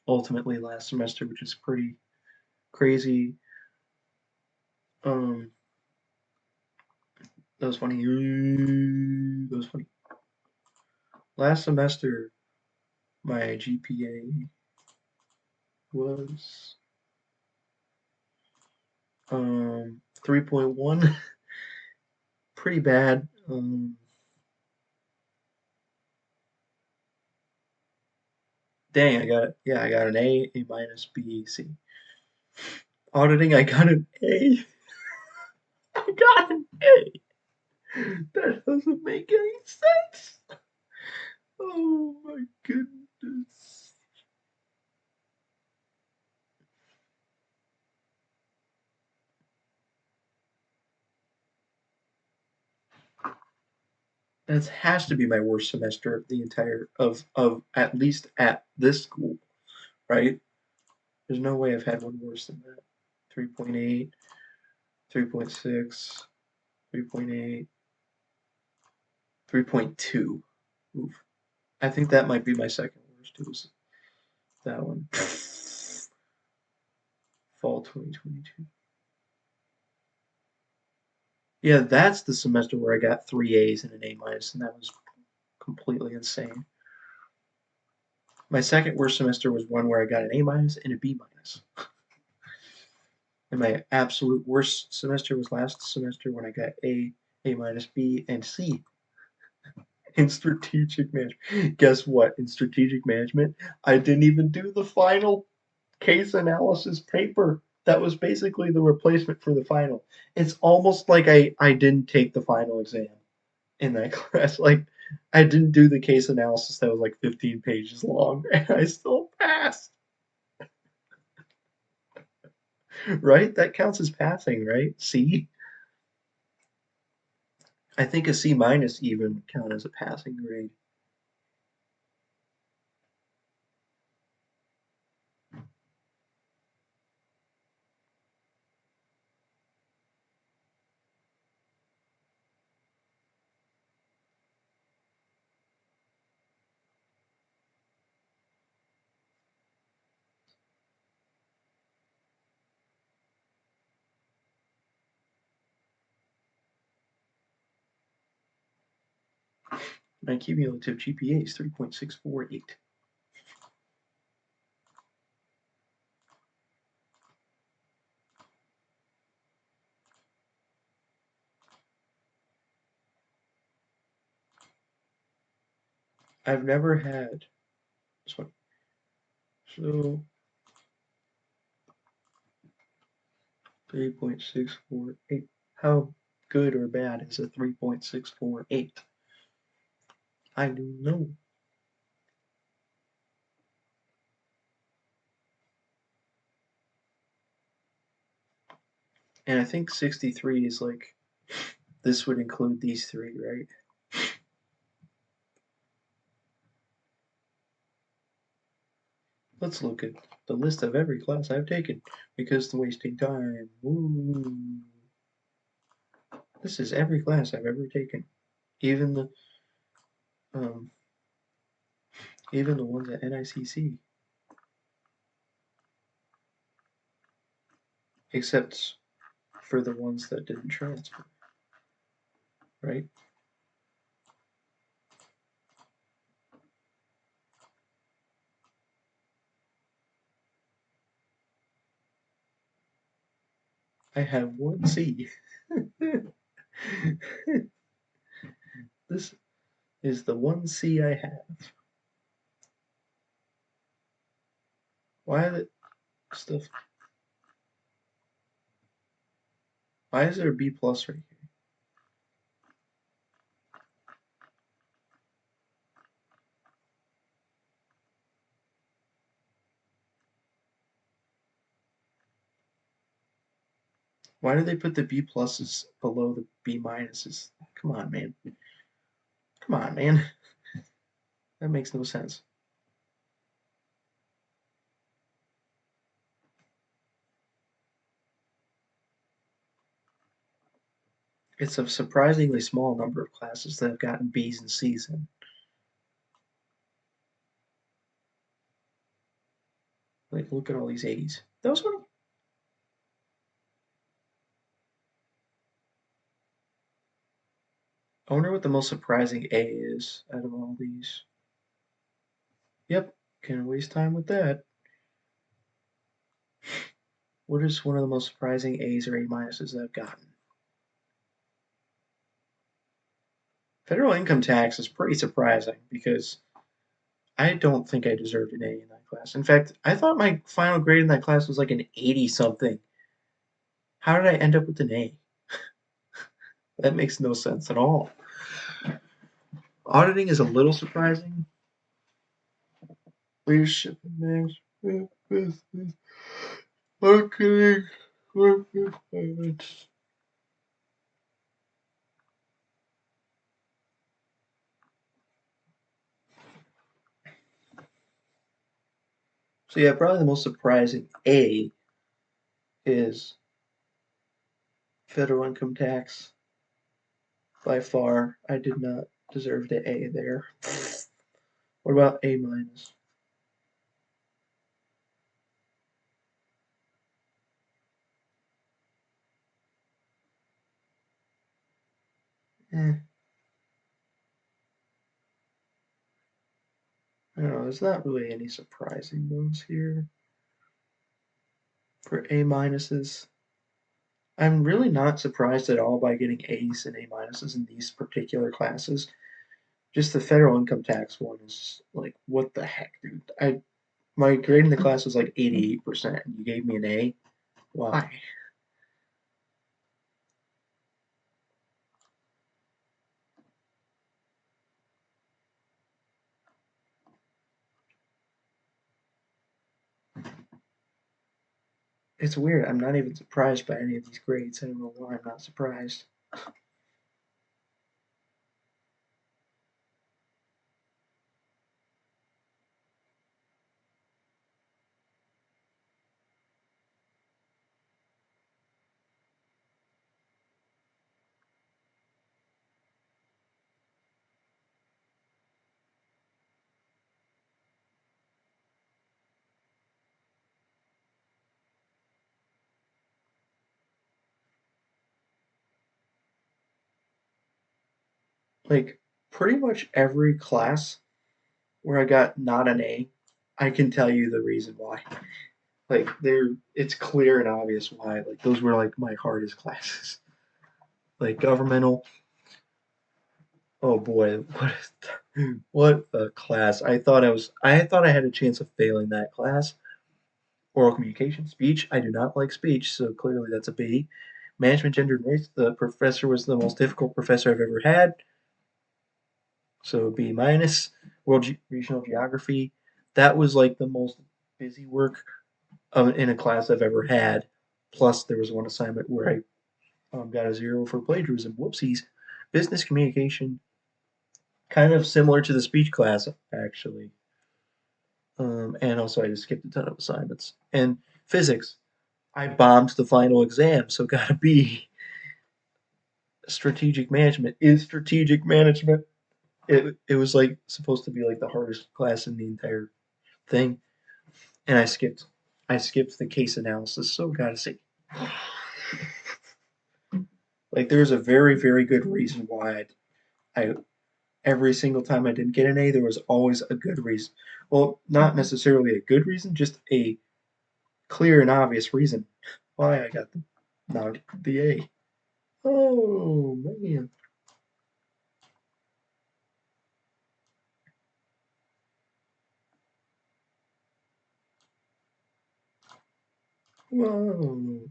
ultimately last semester, which is pretty crazy. Um, that was funny. That was funny. Last semester, my GPA was 3.1. Pretty bad. Dang, I got it. Yeah, I got an A, A minus, B, C. Auditing, I got an A. I got an A. That doesn't make any sense. Oh my goodness. That has to be my worst semester of the entire of at least at this school, right? There's no way I've had one worse than that. 3.8, 3.6, 3.8, 3.2. Oof. I think that might be my second worst. It was that one. Fall 2022. Yeah, that's the semester where I got 3 A's and an A minus, and that was completely insane. My second worst semester was one where I got an A minus and a B minus. And my absolute worst semester was last semester when I got A minus, B, and C in strategic management. Guess what? In strategic management, I didn't even do the final case analysis paper. That was basically the replacement for the final. It's almost like I didn't take the final exam in that class. Like I didn't do the case analysis that was like 15 pages long, and I still passed. Right? That counts as passing, right? C. I think a C minus even would count as a passing grade. My cumulative GPA is 3.648. I've never had this one. So 3.648. How good or bad is a 3.648? I don't know. And I think 63 is like, this would include these three, right? Let's look at the list of every class I've taken because it's wasting time. Woo. This is every class I've ever taken, even the um, even the ones at NICC, except for the ones that didn't transfer, right? I have one C. This is the one C I have. Why is it stuff? Why is there a B plus right here? Why do they put the B pluses below the B minuses? Come on, man. Come on, man. That makes no sense. It's a surprisingly small number of classes that have gotten B's and C's in. Like, look at all these A's. Those were. I wonder what the most surprising A is out of all these. Yep, can't waste time with that. What is one of the most surprising A's or A minuses that I've gotten? Federal income tax is pretty surprising because I don't think I deserved an A in that class. In fact, I thought my final grade in that class was like an 80 something. How did I end up with an A? That makes no sense at all. Auditing is a little surprising. Leadership and management, marketing, corporate finance. So yeah, probably the most surprising A is federal income tax. By far, I did not deserve the A there. What about A minus? Eh, I don't know. There's not really any surprising ones here for A minuses. I'm really not surprised at all by getting A's and A minuses in these particular classes. Just the federal income tax one is like, what the heck, dude? My grade in the class was like 88%, and you gave me an A. Why? It's weird. I'm not even surprised by any of these grades. I don't know why I'm not surprised. Like, pretty much every class where I got not an A, I can tell you the reason why. Like it's clear and obvious why. Like those were like my hardest classes. Like governmental. Oh boy, what a class! I thought I had a chance of failing that class. Oral communication, speech. I do not like speech, so clearly that's a B. Management, gender, and race. The professor was the most difficult professor I've ever had, so B minus. Regional geography. That was like the most busy work in a class I've ever had. Plus, there was one assignment where I got a 0 for plagiarism. Whoopsies. Business communication, kind of similar to the speech class, actually. And also, I just skipped a ton of assignments. And physics, I bombed the final exam, so gotta be strategic management. Is strategic management? It was like supposed to be like the hardest class in the entire thing, and I skipped the case analysis, so gotta say, like there's a very good reason why I every single time I didn't get an A, there was always a good reason. Well, not necessarily a good reason, just a clear and obvious reason why I got not the A. Oh man. Whoa.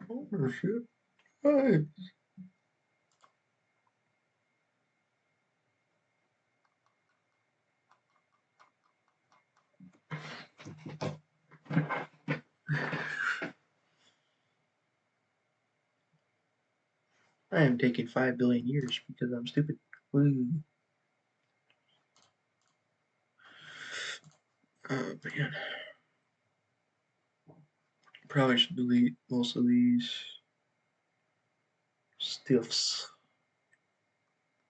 Ownership. Hey. I am taking 5 billion years because I'm stupid. Woo. Oh man. Probably should delete most of these stiffs.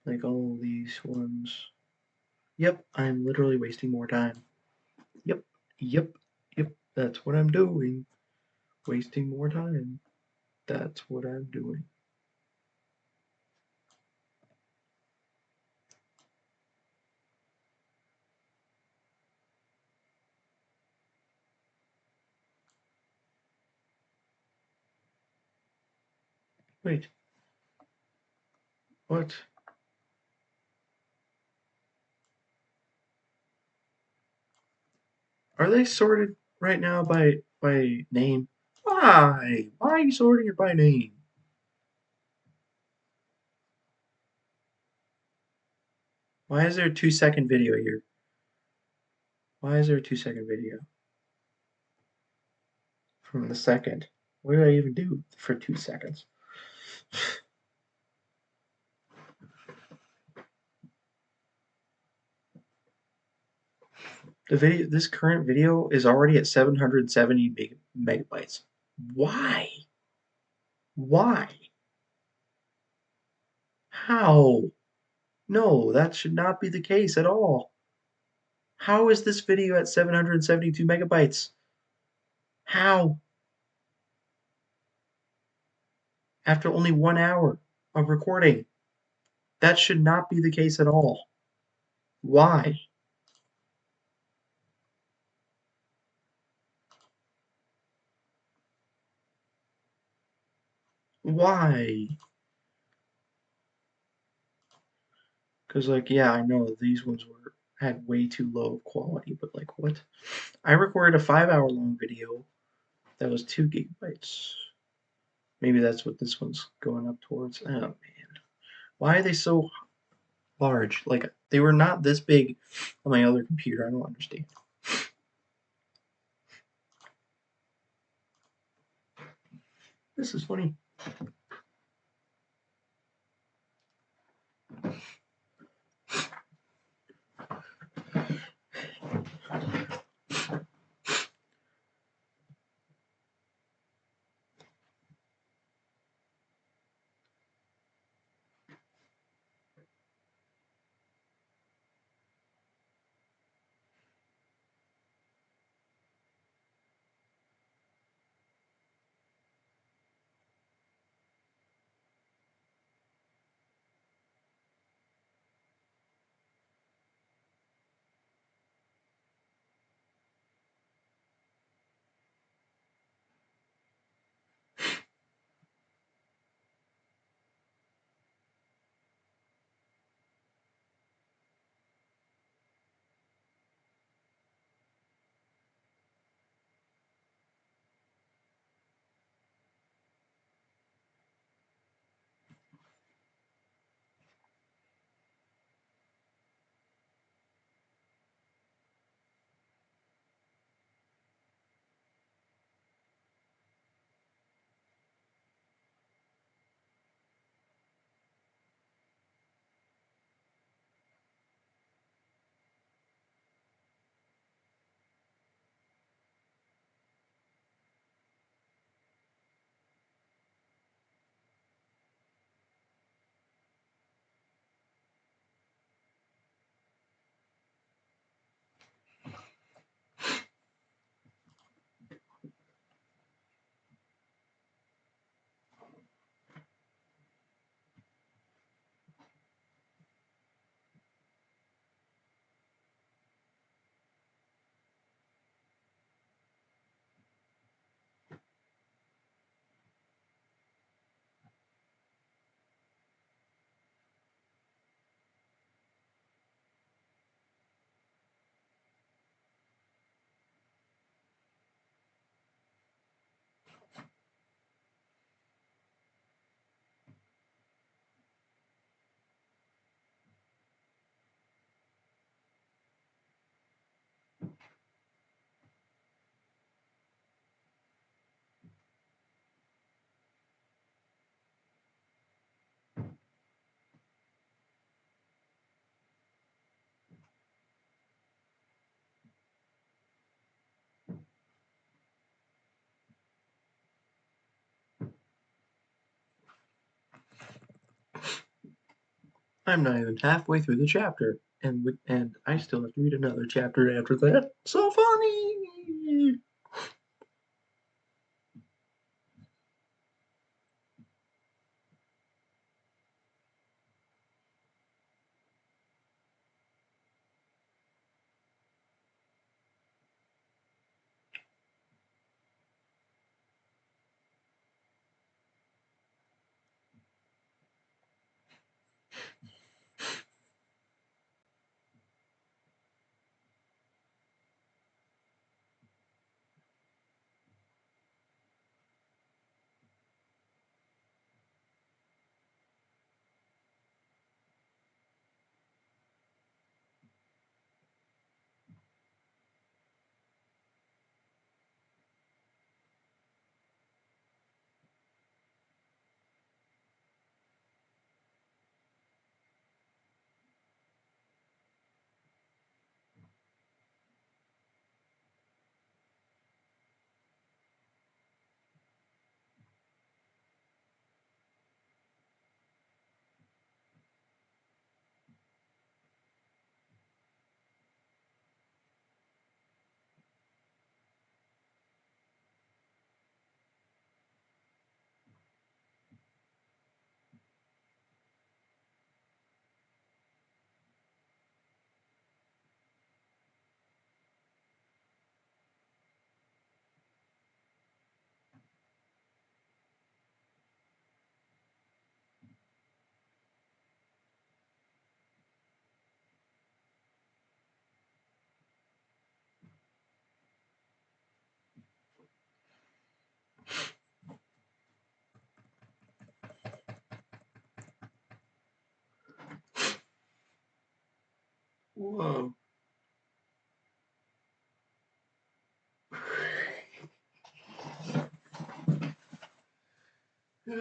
Like all of these ones. Yep, I'm literally wasting more time. Yep, yep, yep. That's what I'm doing. Wasting more time. That's what I'm doing. Wait, what? Are they sorted right now by name? Why? Why are you sorting it by name? Why is there a 2 second video here? Why is there a 2 second video from the second? What did I even do for 2 seconds? This current video is already at 770 megabytes. Why? Why? How? No, that should not be the case at all. How is this video at 772 megabytes? How? After only 1 hour of recording. That should not be the case at all. Why? Why? Because, like, yeah, I know these ones had way too low of quality, but like, what? I recorded a 5 hour long video that was 2 gigabytes. Maybe that's what this one's going up towards. Oh man, why are they so large? Like they were not this big on my other computer. I don't understand. This is funny. I'm not even halfway through the chapter, and I still have to read another chapter after that. So funny. Whoa. I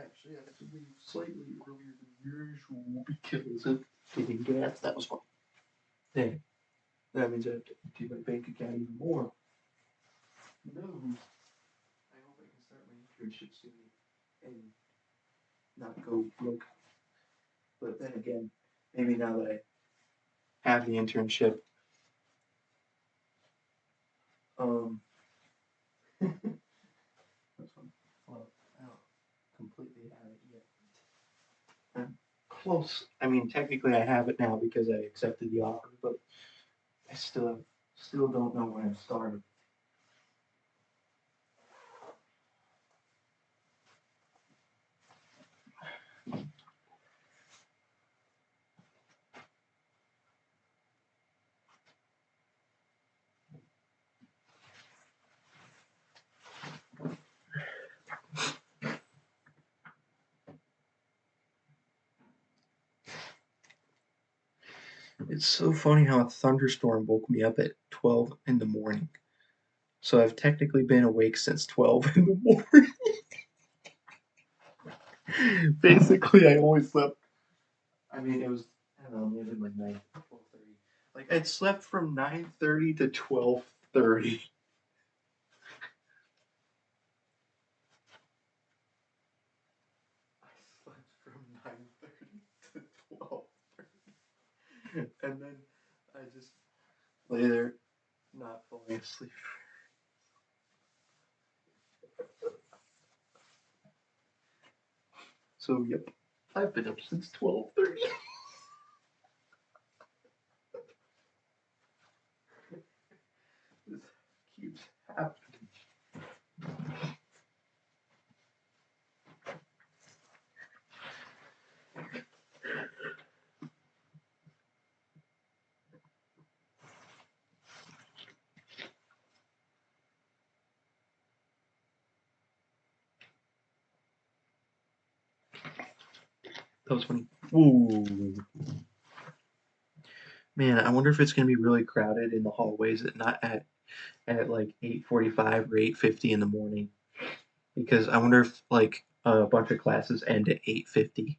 actually had to leave slightly earlier than usual because of getting gas. That was fun. Dang, that means I have to empty my bank account even more. No. I hope I can start my internship soon and not go broke. But then again, maybe now that I have the internship, um, that's fun. Well, I don't completely have it yet. I'm close. I mean, technically, I have it now because I accepted the offer, but I still don't know when I'm starting. It's so funny how a thunderstorm woke me up at 12 in the morning. So I've technically been awake since 12 in the morning. Basically, I only slept. I mean, it was, I don't know, maybe like 9, 12:30. Like, I'd slept from 9:30 to 12:30. I slept from 9:30 to 12:30. And then I just lay there, not falling asleep. So, yep, I've been up since 12:30. This keeps happening. That was funny. Ooh. Man, I wonder if it's gonna be really crowded in the hallways at not at like 8:45 or 8:50 in the morning. Because I wonder if like a bunch of classes end at 8:50.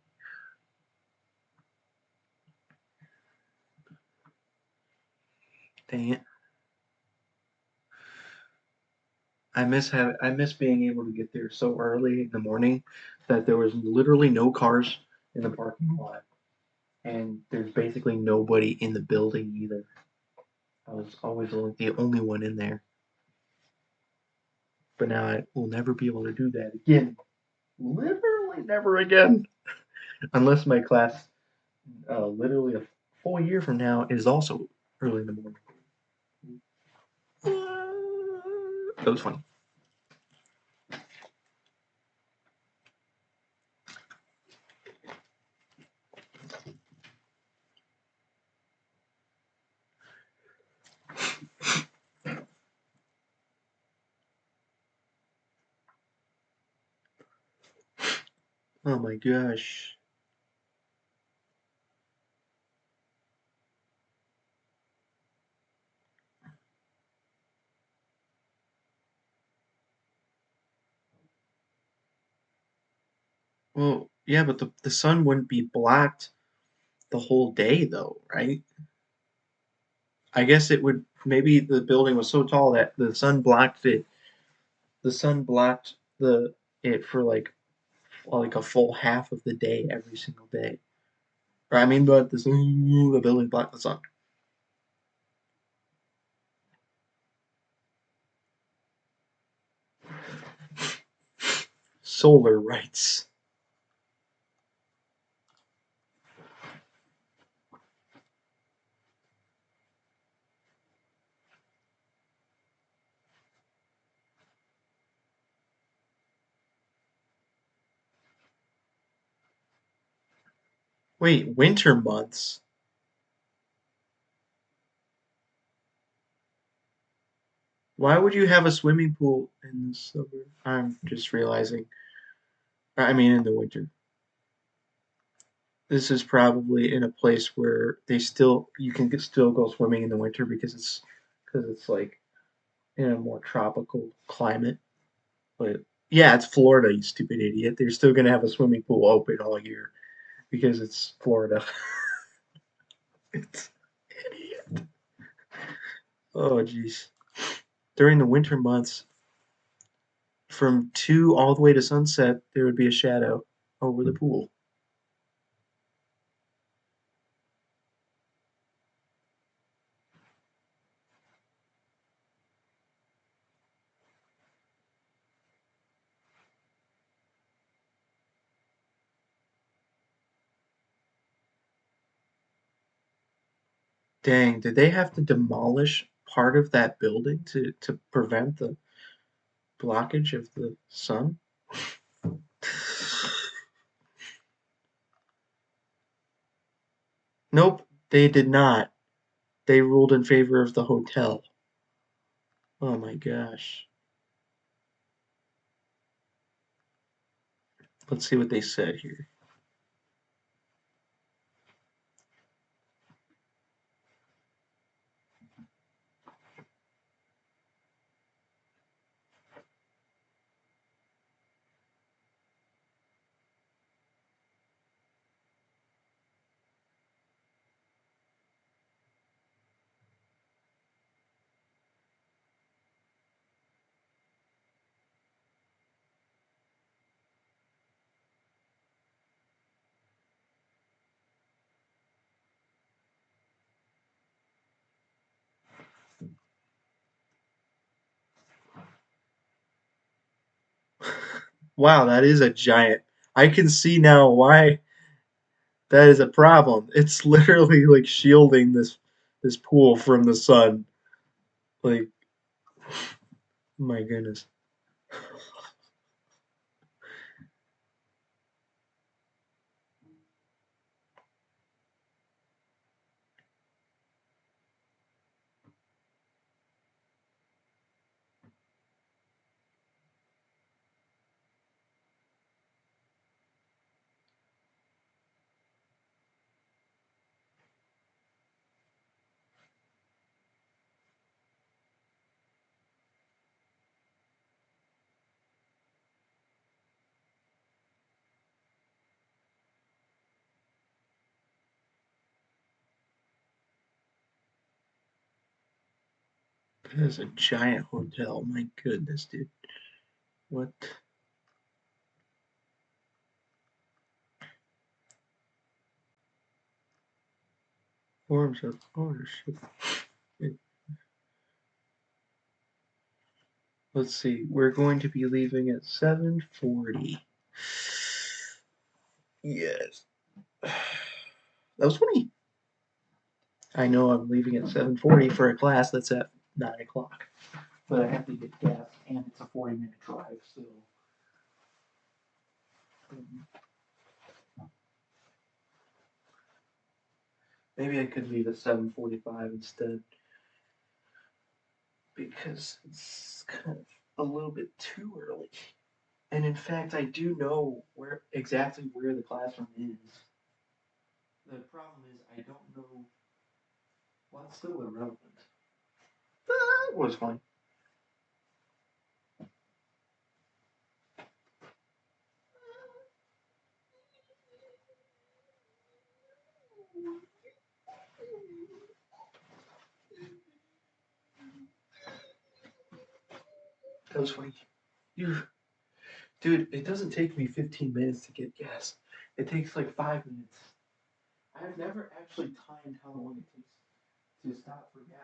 Dang it. I miss being able to get there so early in the morning that there was literally no cars in the parking lot. And there's basically nobody in the building either. I was always the only one in there. But now I will never be able to do that again. Literally never again. Unless my class, literally a full year from now, is also early in the morning. That was funny. Oh my gosh. Well, yeah, but the sun wouldn't be blocked the whole day though, right? I guess it would maybe the building was so tall that the sun blocked it. The sun blocked the it for like a full half of the day every single day. Or I mean, but the building blocked the sun. Solar rights. Wait, winter months? Why would you have a swimming pool in the summer? I'm just realizing. I mean, in the winter. This is probably in a place where you can still go swimming in the winter because it's like in a more tropical climate. But yeah, it's Florida, you stupid idiot. They're still gonna have a swimming pool open all year because it's Florida. It's idiot. Oh jeez. During the winter months, from 2 all the way to sunset, there would be a shadow over the pool. Dang, did they have to demolish part of that building to prevent the blockage of the sun? Nope, they did not. They ruled in favor of the hotel. Oh my gosh. Let's see what they said here. Wow, that is a giant. I can see now why that is a problem. It's literally like shielding this pool from the sun. Like, my goodness. That is a giant hotel. My goodness, dude. What forms of ownership? Let's see. We're going to be leaving at 7:40. Yes. That was funny. I know I'm leaving at 7:40 for a class that's at 9 o'clock. But I have to get gas and it's a 40-minute drive, so maybe I could leave at 7:45 instead because it's kind of a little bit too early. And in fact, I do know where the classroom is. The problem is I don't know what's still irrelevant. That was fun. That was funny. You, dude, it doesn't take me 15 minutes to get gas. It takes like 5 minutes. I've never actually timed how long it takes to stop for gas.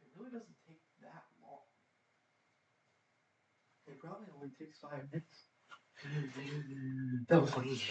It really doesn't take that long. It probably only takes 5 minutes. That was funny.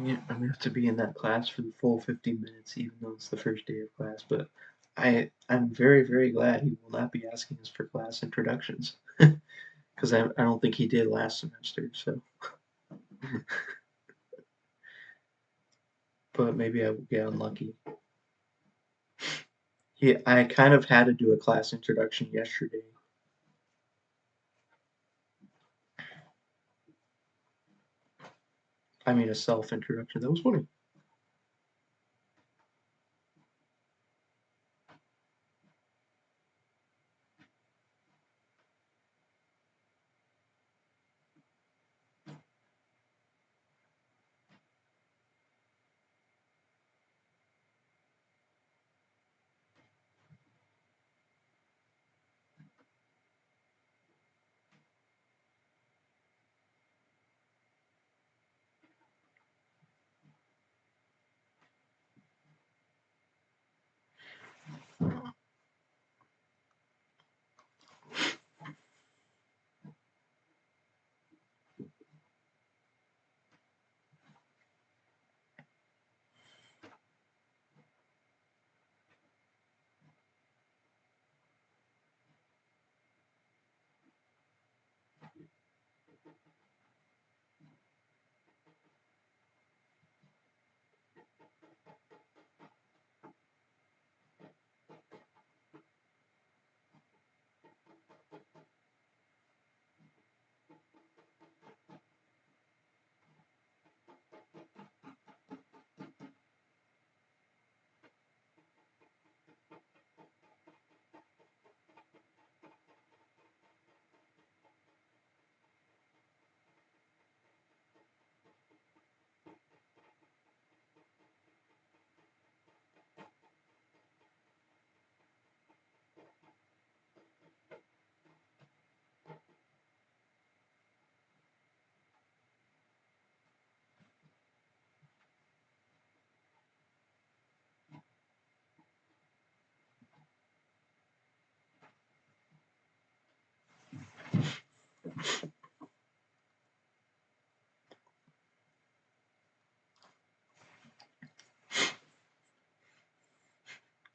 Yeah, I'm gonna have to be in that class for the full 15 minutes, even though it's the first day of class. But I'm very, very glad he will not be asking us for class introductions, because I don't think he did last semester. So, but maybe I will get unlucky. I kind of had to do a class introduction yesterday. I mean, a self introduction. That was funny.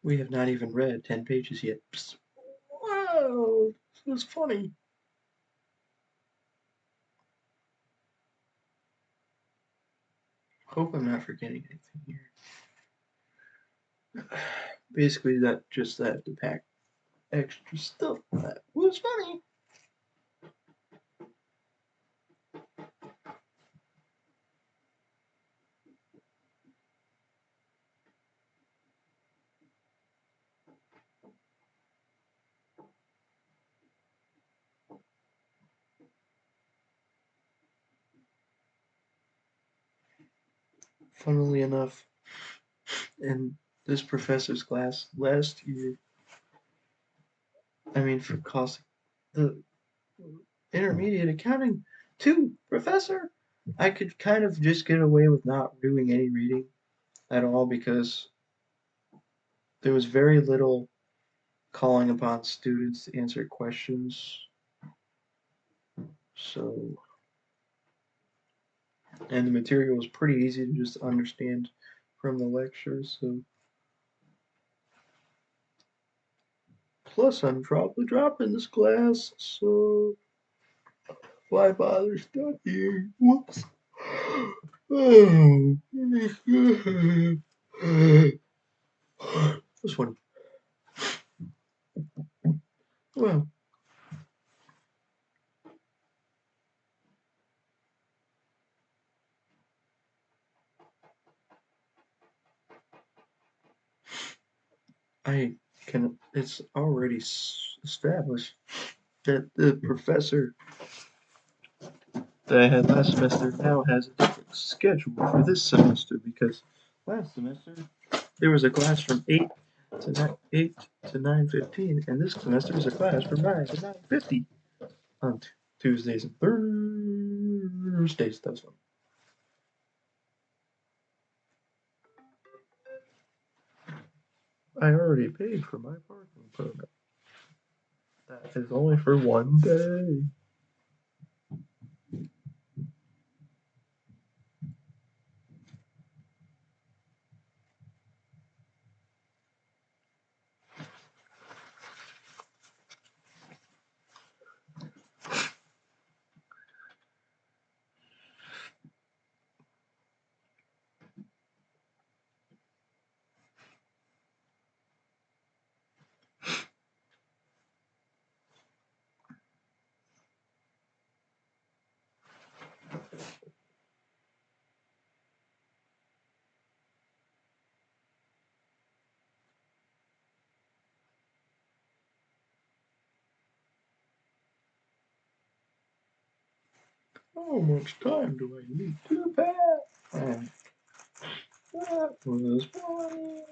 We have not even read 10 pages yet. Psst. Wow, this was funny. Hope I'm not forgetting anything here. Basically, that just that to pack extra stuff. That was funny. Funnily enough, in this professor's class last year, I mean, for cost, the intermediate accounting two professor, I could kind of just get away with not doing any reading at all because there was very little calling upon students to answer questions. So, and the material was pretty easy to just understand from the lecture. So, plus I'm probably dropping this class, so why bother studying? Whoops. Oh. This one. Well, I can. It's already established that the professor that I had last semester now has a different schedule for this semester because last semester there was a class from 8 to 9:15, and this semester is a class from 9 to 9:50 on Tuesdays and Thursdays. That's fun. I already paid for my parking permit. That is only for one day. How much time do I need to pass? That was funny.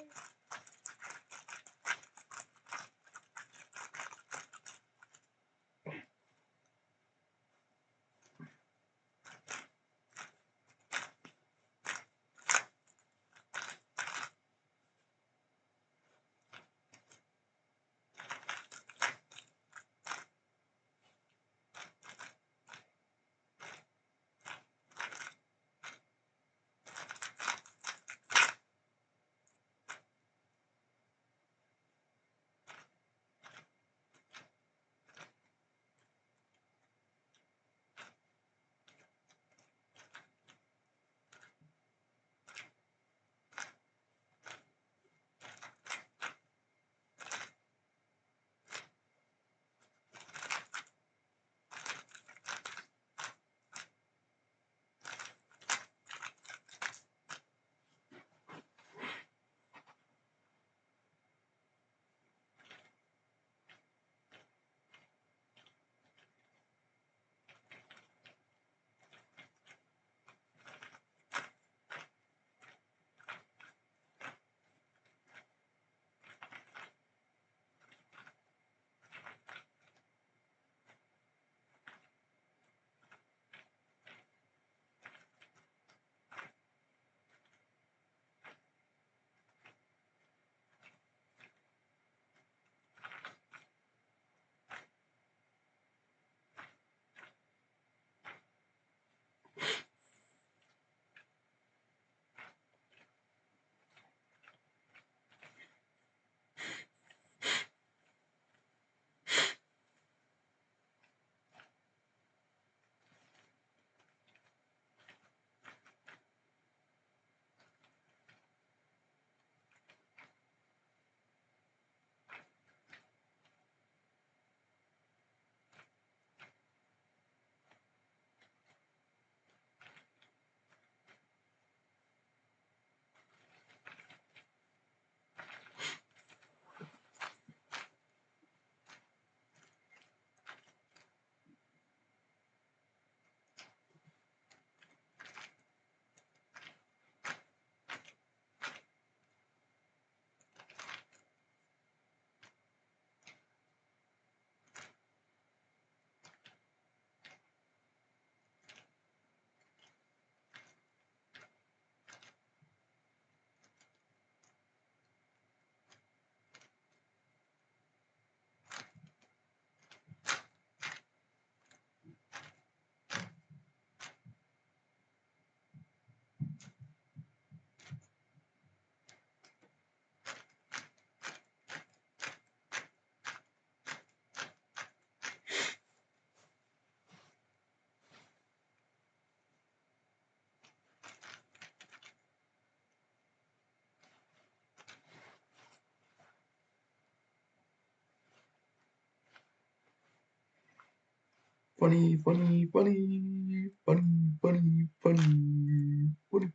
Funny, funny, funny, funny, funny, funny, funny.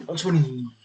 120.